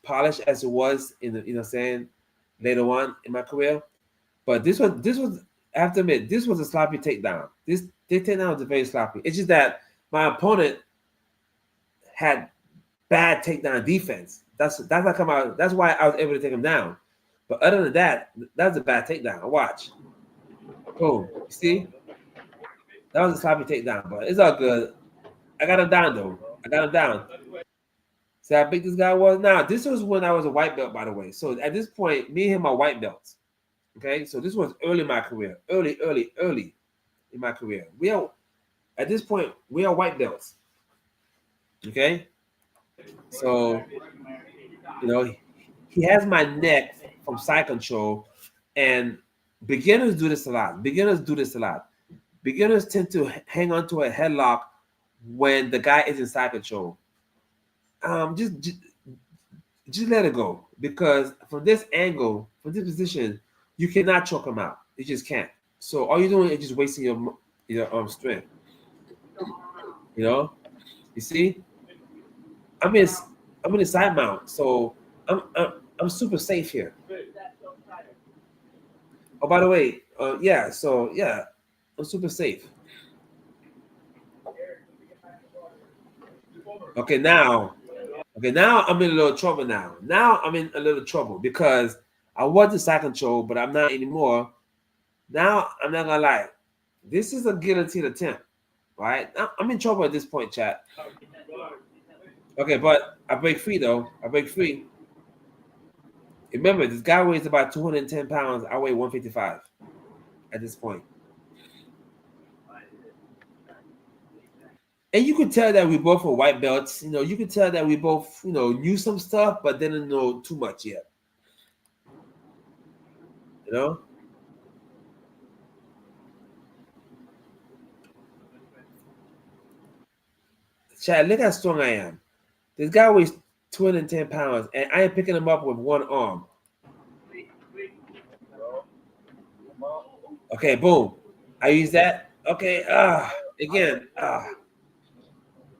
polished as it was in the, you know what I'm saying, later on in my career. But this was I have to admit, this was a sloppy takedown. This takedown was very sloppy. It's just that my opponent had bad takedown defense. That's how come out. That's why I was able to take him down. But other than that, that was a bad takedown. Watch. Boom. You see? That was a sloppy takedown, but it's all good. I got him down though. I got him down. See how big this guy was? Now, this was when I was a white belt, by the way. So at this point, me and him are white belts. Okay, so this was early in my career. Early in my career. At this point, we are white belts. Okay? So, you know, he has my neck from side control, and beginners do this a lot. Beginners tend to hang on to a headlock when the guy is in side control. Just let it go, because from this position, you cannot choke him out. You just can't. So all you're doing is just wasting your strength. You know, you see, I'm in I'm in a side mount, so I'm super safe here. Oh, by the way, yeah, so yeah, I'm super safe. Okay, now, okay, now I'm in a little trouble now. Now I'm in a little trouble because I was in side control, but I'm not anymore. Now I'm not gonna lie, this is a guillotine attempt, right? I'm in trouble at this point, chat. Okay, but I break free though. I break free. Remember, this guy weighs about 210 pounds. I weigh 155 at this point. And you could tell that we both were white belts. You know, you could tell that we both, knew some stuff, but didn't know too much yet. You know? Chad, look how strong I am. This guy weighs 210 pounds, and I am picking him up with one arm. Okay, boom. I use that. Okay, again.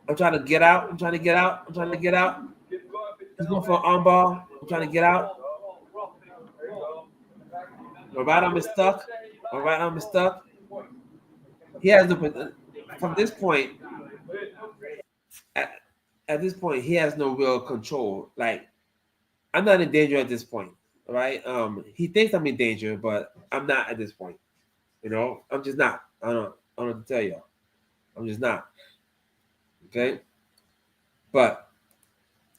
I'm trying to get out. I'm trying to get out. I'm trying to get out. He's going for an arm bar. I'm trying to get out. My right arm is stuck. My right arm is stuck. He has no. From this point, at this point, he has no real control. Like, I'm not in danger at this point. Right? He thinks I'm in danger, but I'm not at this point. I'm just not. I don't know what to tell y'all. I'm just not. Okay? But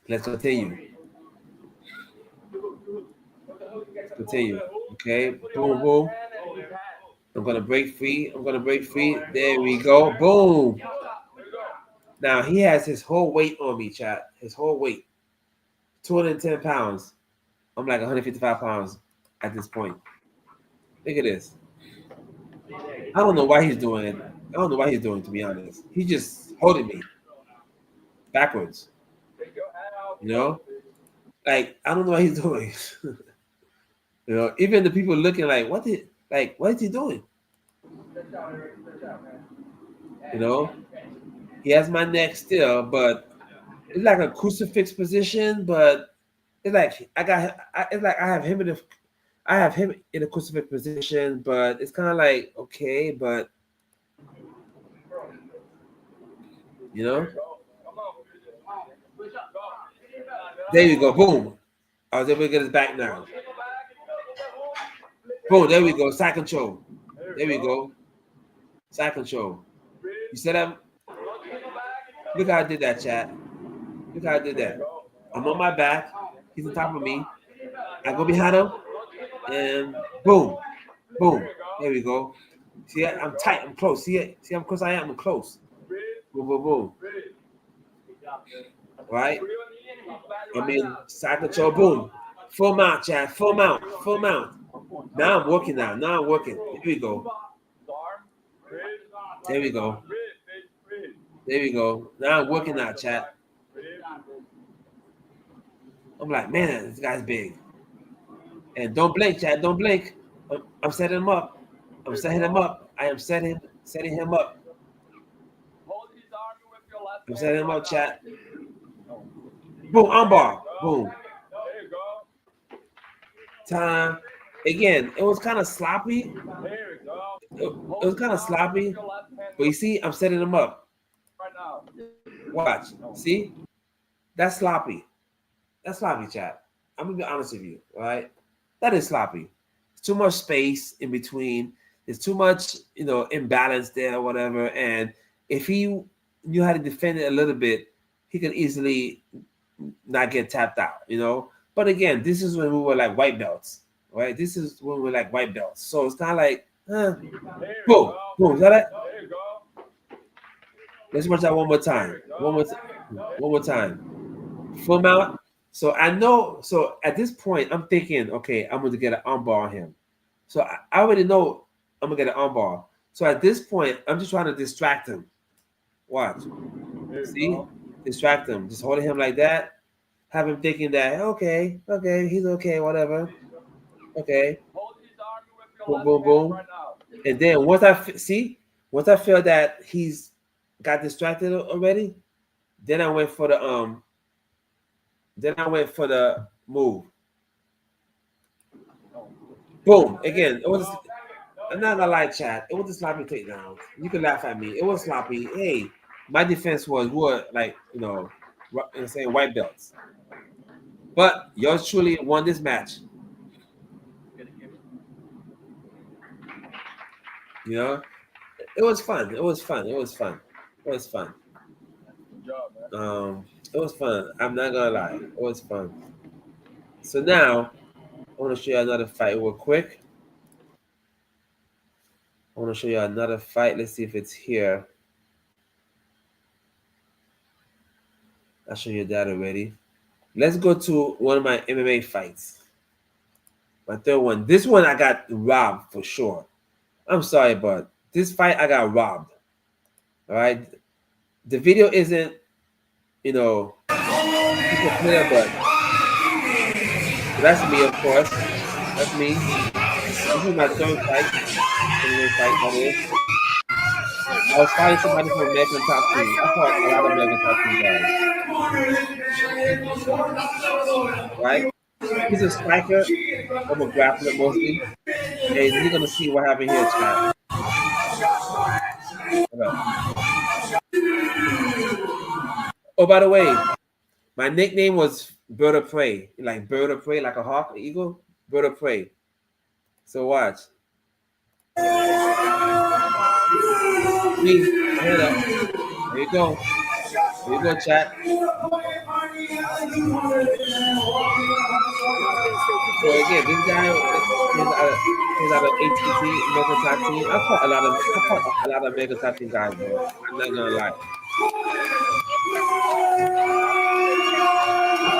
let's continue. Continue. Okay? Boom, boom. I'm gonna break free. I'm gonna break free. There we go. Boom. Now he has his whole weight on me, chat. His whole weight. 210 pounds. I'm like 155 pounds at this point. Look at this. I don't know why he's doing it. I don't know why he's doing it, to be honest. He's just holding me backwards. You know? Like, I don't know what he's doing. Even the people looking like, what is he doing? He has my neck still, but it's like a crucifix position, but it's like I have him in a crucifix position, but it's kind of like, okay, but there you go, boom. I was able to get his back now. Boom, there we go, side control. There we go. Side control. You said that? Look how I did that, chat. Look how I did that. I'm on my back. He's on top of me. I go behind him, and boom, boom. There we go. See, I'm tight. I'm close. See how close I am? I'm close. Boom, boom, boom. Right? I mean, side control, boom. Full mount, chat. Full mount. Full mount. Now I'm working now. Now I'm working. Here we go. There we go. There we go. Now I'm working out, chat. I'm like, man, this guy's big. And don't blink, chat. Don't blink. I'm setting him up. I'm setting him up. I am setting him up. I'm setting him up, chat. Boom, armbar. Boom. Time. Again, it was kind of sloppy. It was kind of sloppy. But you see, I'm setting him up. Watch. See? That's sloppy. That's sloppy, chat. I'm gonna be honest with you, all right? That is sloppy. It's too much space in between. There's too much, imbalance there or whatever. And if he knew how to defend it a little bit, he could easily not get tapped out, But again, this is when we were like white belts, right? This is when we were like white belts. So it's kind of like, boom, boom. Is that it? Let's watch that one more time. One more time. Full mount. So I know. So at this point, I'm thinking, okay, I'm going to get an armbar on him. So I already know I'm going to get an armbar. So at this point, I'm just trying to distract him. Watch. See? Distract him. Just holding him like that. Have him thinking that, okay, he's okay, whatever. Okay. Boom, boom, boom. And then once Once I feel that he's got distracted already, then I went for the move. Boom. Again, it was I'm not gonna lie, chat. It was a sloppy takedown. You can laugh at me. It was sloppy. Hey, my defense was what, like, saying white belts. But yours truly won this match. You know, it was fun. It was fun. It was fun. It was fun. It was fun. I'm not gonna lie. It was fun. So now I want to show you another fight real quick. I want to show you another fight. Let's see if it's here. I'll show you that already. Let's go to one of my MMA fights. My third one. This one I got robbed for sure. I'm sorry, but this fight I got robbed. All right. The video isn't, super clear, but that's me, of course. That's me. This is my third fight. MMA fight, that is. I was fighting somebody from American Top Team. I fought a lot of American Top Team guys. Right? He's a striker. I'm a grappler mostly. And you're gonna see what happened here, chat. Oh, by the way, my nickname was Bird of Prey. Like bird of prey, like a hawk, an eagle. Bird of Prey. So watch. Please, head up. There you go. There you go, chat. So again, this guy is out of ATT, Mega Top Team. I fought a lot of Mega Top Team guys, bro. I'm not gonna lie.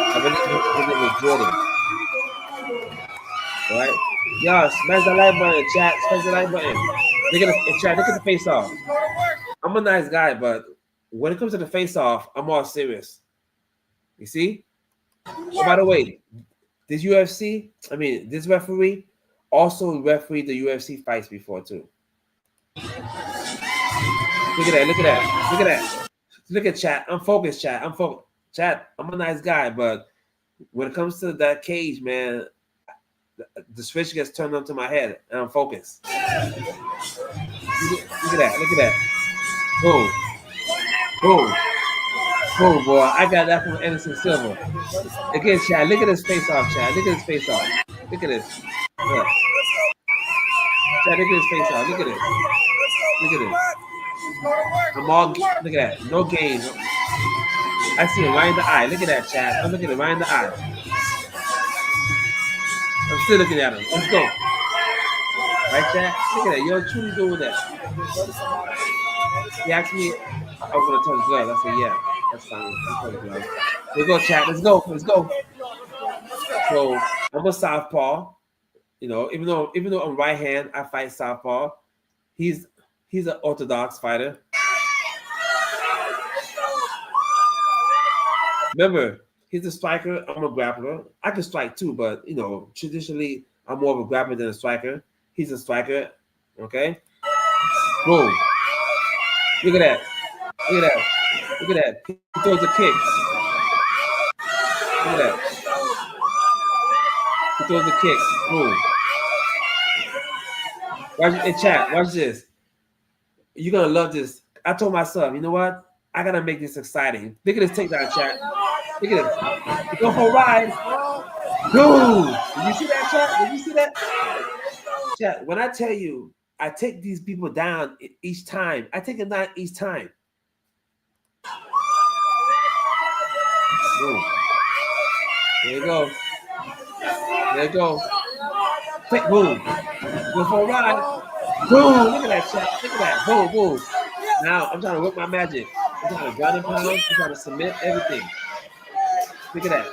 I believe it was Jordan. Alright? Y'all, smash the like button, chat. Smash the like button. Look at the chat. Look at the face off. I'm a nice guy, but when it comes to the face off, I'm all serious. You see? Oh, by the way, this referee also refereed the UFC fights before too. Look at that. Look at that. Look at that. Look at chat. I'm focused, chat. I'm focused. Chat, I'm a nice guy, but when it comes to that cage, man, the switch gets turned onto my head and I'm focused. Look at that. Look at that. Boom. Boom. Boom, boy. I got that from Anderson Silva. Again, Chad, look at his face off, Chad. Look at his face off. Look at this. Look. Chad, look at his face off. Look at this. Look at this. I'm all, look at that. No gain. I see him right in the eye. Look at that, Chad. I'm looking at him right in the eye. I'm still looking at him. Let's go. Right, Chad? Look at that. You're truly doing that. He asked me, I was going to turn his glove. I said, yeah, that's fine. There you go, Chad. Let's go. Let's go. So I'm a southpaw. Even though I'm right hand, I fight southpaw. He's an orthodox fighter. Remember, he's a striker. I'm a grappler. I can strike too, but traditionally I'm more of a grappler than a striker. He's a striker. Okay. Boom. Look at that. Look at that. Look at that. He throws a kick. Look at that. He throws a kick. Boom. Watch, hey, chat, watch this. You're going to love this. I told myself, you know what? I got to make this exciting. Look at this takedown, chat. Look at this. You go for a ride. Boom. Did you see that, chat? Did you see that? Chat, when I tell you, I take these people down each time. I take them down each time. Boom. There you go. There you go. Quick, boom. Go for a ride. Boom. Look at that, chat. Look at that. Boom, boom. Now, I'm trying to work my magic. I'm trying to ground and pound. I'm trying to submit everything. Look at that.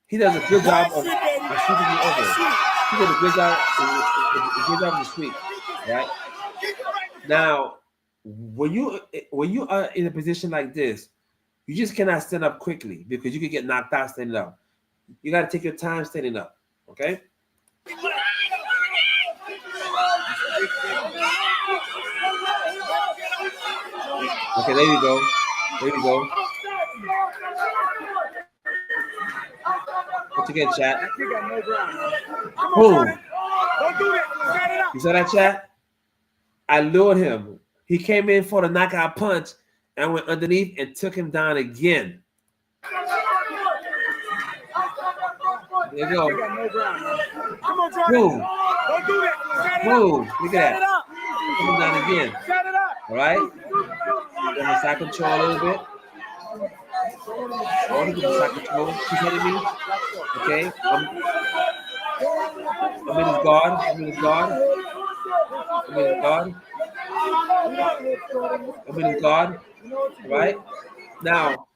He does a good job of sweeping me over. He does a good job of the sweep, right? Now, when you are in a position like this, you just cannot stand up quickly because you can get knocked out standing up. You got to take your time standing up, okay? Okay, there you go. There you go. What you get, chat? Boom. You saw that, chat? I lured him. He came in for the knockout punch and went underneath and took him down again. There you go. Boom. Boom. Look at that. Took him down again. All right? Give him side control a little bit. I want to give him side control. Keep hitting me. Okay? I'm in his guard. I'm in his guard. I'm in his guard. I'm in his guard. Right? Now,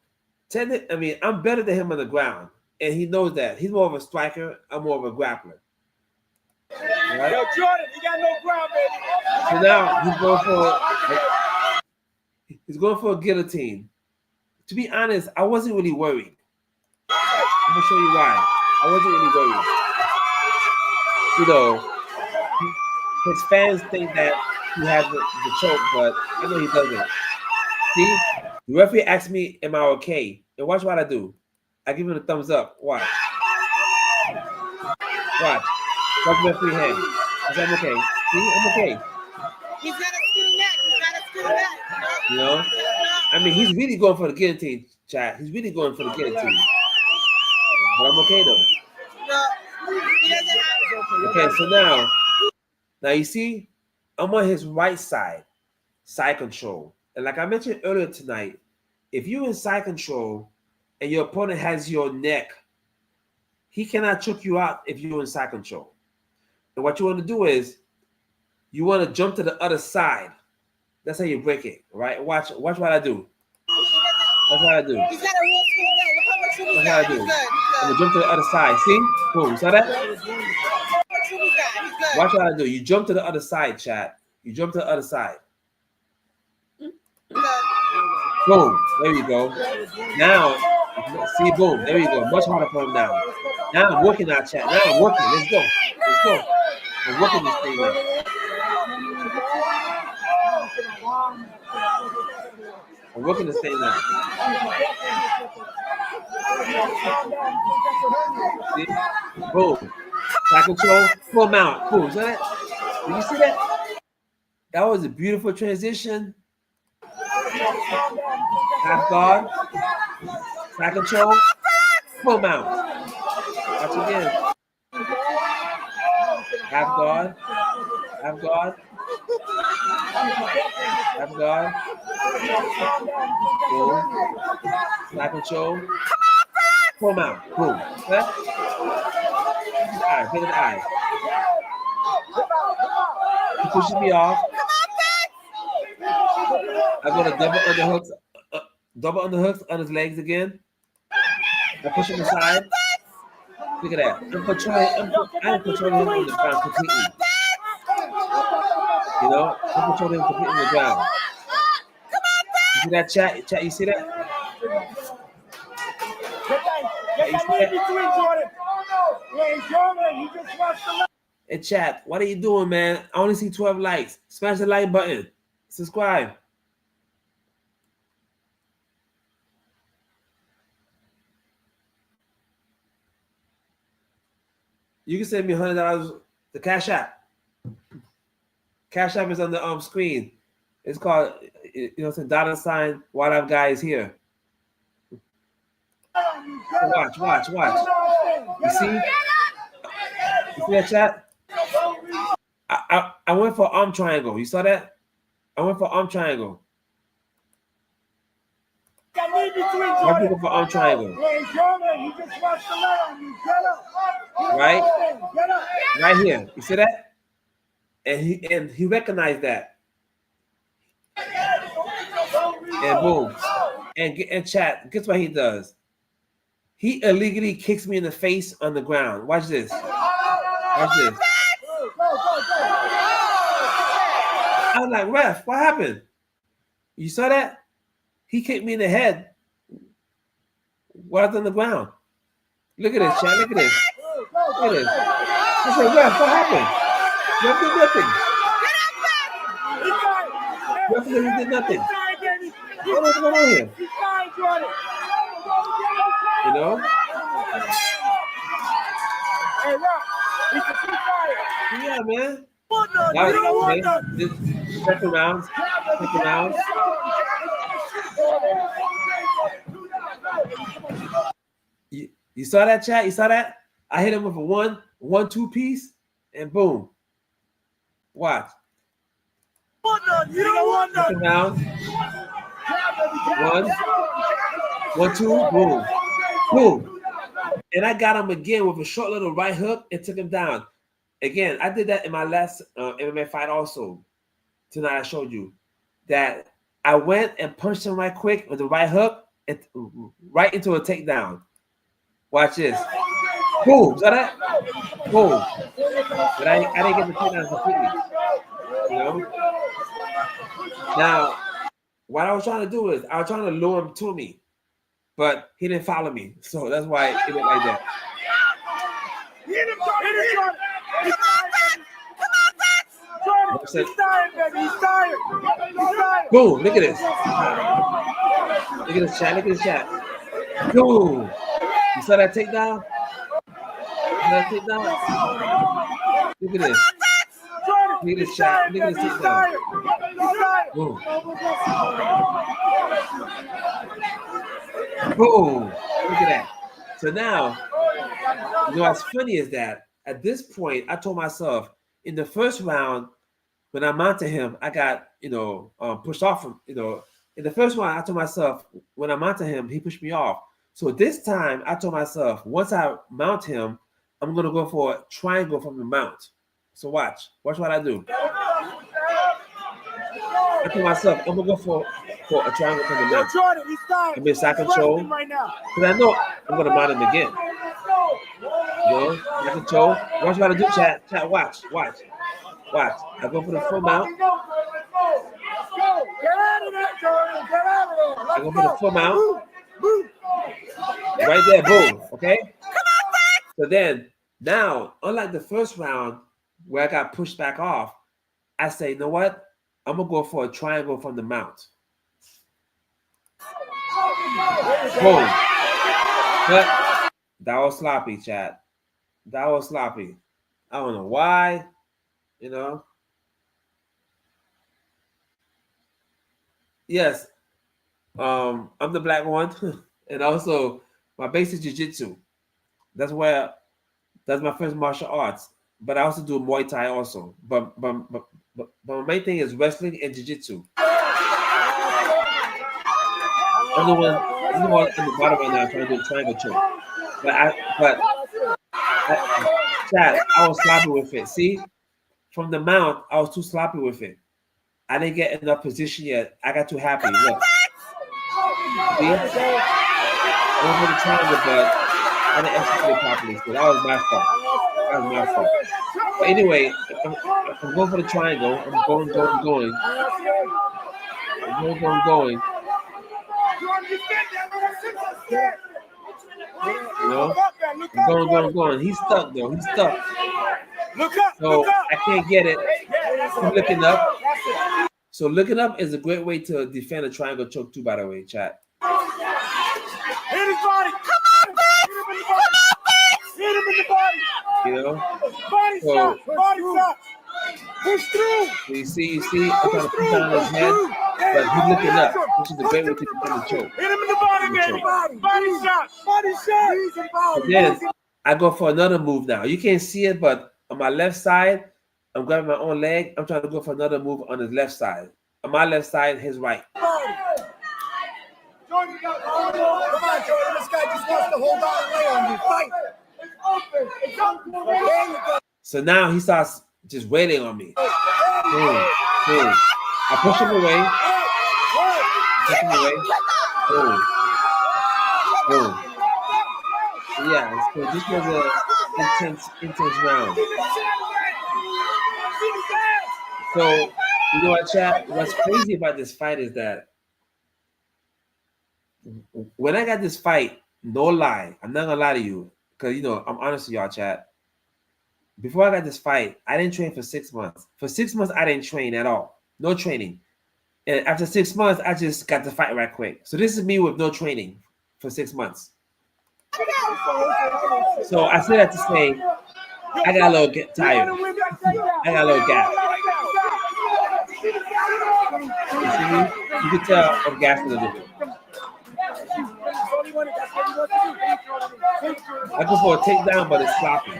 I'm better than him on the ground. And he knows that. He's more of a striker. I'm more of a grappler. Right? Yo, Jordan, he got no ground, baby. So now he's going for a guillotine. To be honest, I wasn't really worried. I'm gonna show you why. I wasn't really worried. His fans think that he has the choke, but I know he doesn't. See, the referee asked me, "Am I okay?" And watch what I do. I give him a thumbs up. Watch. Watch my free hand. I said, I'm okay. See, I'm okay. He's got a skinny neck. You know? I mean, he's really going for the guillotine, chat. He's really going for the guillotine. But I'm okay, though. No, he doesn't have Okay, so now you see, I'm on his right side control. And like I mentioned earlier tonight, if you're in side control and your opponent has your neck, he cannot choke you out if you're in side control. And what you want to do is you want to jump to the other side. That's how you break it, right? Watch what I do. That's what I do. He's got a real skinny neck. Look how much room he's got. That's what I do. He's good. I'm going to jump to the other side. See? Boom. Saw that? Look how much room he's got. He's good. Watch what I do. You jump to the other side, chat. You jump to the other side. Boom. There you go. Now, see, boom. There you go. Much harder for him now. Now I'm working out, chat. Now I'm working. Let's go. Let's go. I'm working this thing now. I'm working this thing now. See? Boom. Side control. Full mount. Boom. See that? Did you see that? That was a beautiful transition. Half guard. Side control. Full mount. Watch again. Half guard. Half guard. Half guard. Boom. Side control. Full mount. Boom. That? Eye. Look at the eye. He pushes me off. I go to double underhooks on his legs again. I push him aside. Look at that. I'm controlling him on the ground completely. You know, I'm controlling him completely on the ground. You see that, chat? Chat, you see that? Get that leg between, Jordan. Yeah, Jordan, he just watched the leg. Hey, chat, what are you doing, man? I only see 12 likes. Smash the like button. Subscribe. You can send me $100. The Cash App. Cash App is on the screen. It's called, it's a $sign. What up, guys? Here. So watch. You see that, chat? I went for arm triangle. You saw that? I went for arm triangle. Why people for arm triangle? Right? Right here. You see that? And he recognized that. And boom. And chat, guess what he does? He illegally kicks me in the face on the ground. Watch this. Watch this. I was like, ref, what happened? You saw that? He kicked me in the head while I was on the ground. Look at this, chat. Look at this. Look at this. I said, ref, what happened? Ref did nothing. Ref did nothing. What's going on here? He's fine, Jordan. You know? Hey, look. He's a free fire. Yeah, man. Now, you don't want that. Second round. You saw that, chat? You saw that? I hit him with a 1-2 piece, and boom. Watch. You don't want that. Second round. 1-2, boom. Boom. And I got him again with a short little right hook and took him down. Again, I did that in my last MMA fight also. Tonight I showed you that I went and punched him right quick with the right hook and right into a takedown. Watch this. Boom. Saw that? Boom. But I didn't get the takedown completely. You know? Now, what I was trying to do is I was trying to lure him to me, but he didn't follow me. So that's why it went like that. Hit him, Jordan. He's tired, baby. He's tired. Boom. Look at this. Look at this shot. Look at this shot. Boom. You saw that takedown? Look at this. Look at this shot. Look at this takedown. Boom. Boom. Look at that. So now, you know what's funny is that at this point, I told myself in the first round, when I mounted him, I got, pushed off him. In the first round, I told myself when I mounted him, he pushed me off. So this time, I told myself once I mount him, I'm gonna go for a triangle from the mount. So watch what I do. I told myself I'm gonna go for a triangle from the mount. I'm in side control because I know I'm gonna mount him again. Side control. Watch what I do, chat. Watch. I go for the full mount. I go for the full mount. Right there, boom. Okay. So then now, unlike the first round where I got pushed back off, I say, you know what? I'm gonna go for a triangle from the mount. Boom. But that was sloppy, chat. That was sloppy. I don't know why. Yes. I'm the black one, and also my base is jiu-jitsu. That's my first martial arts. But I also do Muay Thai also. But my main thing is wrestling and jiu-jitsu. I'm the one in the bottom right now trying to do a triangle choke. Chad, I was sloppy with it. See, from the mount, I was too sloppy with it. I didn't get enough position yet. I got too happy. Look. See? I went for the triangle, but I didn't execute it properly. So that was my fault. But anyway, I'm going for the triangle. I'm going. I'm going. I'm going. He's stuck though. So I can't get it. I'm looking up. So looking up is a great way to defend a triangle choke too, by the way, chat. Hit his body. Come on, hit him in the body. Body shot. Push through. So you see, I'm trying to push down his head, but he's looking up, which is a great way to defend the choke. Hit him in the body, baby. Body shot. And then I go for another move now. You can't see it, but on my left side, I'm grabbing my own leg. I'm trying to go for another move on his left side. On my left side, his right. Jordan, come on, Jordan. This guy just wants to hold on and lay on you. Fight. It's open. So now he starts just waiting on me. Boom. I push him away. Boom. Yeah, so this was an intense round. So, you know what, chat? What's crazy about this fight is that when I got this fight, no lie, I'm not gonna lie to you, because I'm honest with y'all, chat. Before I got this fight, I didn't train for 6 months. For 6 months, I didn't train at all. No training. And after 6 months, I just got to fight right quick. So this is me with no training for 6 months. So I say that to say, I got a little tired. I got a little gap. You see me? You can tell I'm gassed a little bit. I go for a takedown, but it's sloppy.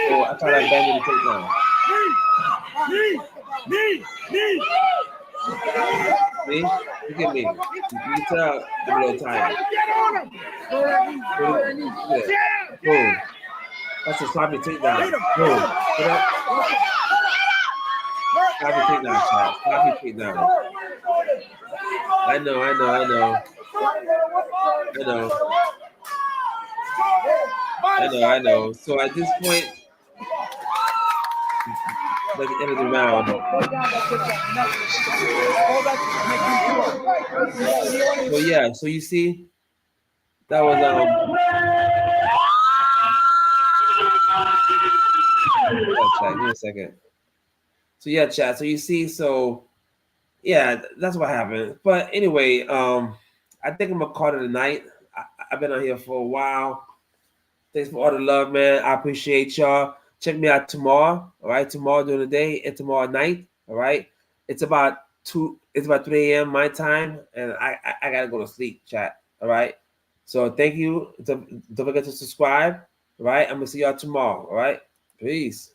So I try to abandon the takedown. See? Look at me. You can tell I'm a little tired. Boom. That's a sloppy takedown. Boom. Sloppy takedown, chat. Sloppy takedown. I know. So at this point, that's the end of the round. So yeah, so you see, that was chat, give me a second. So yeah, chat. So you see, so yeah, that's what happened. But anyway, I think I'm gonna call it a night. I've been on here for a while. Thanks for all the love, man. I appreciate y'all. Check me out tomorrow. All right, tomorrow during the day and tomorrow night. All right, it's about 3 a.m. my time, and I gotta go to sleep, chat. All right. So thank you. Don't forget to subscribe. All right. I'm gonna see y'all tomorrow. All right. Peace.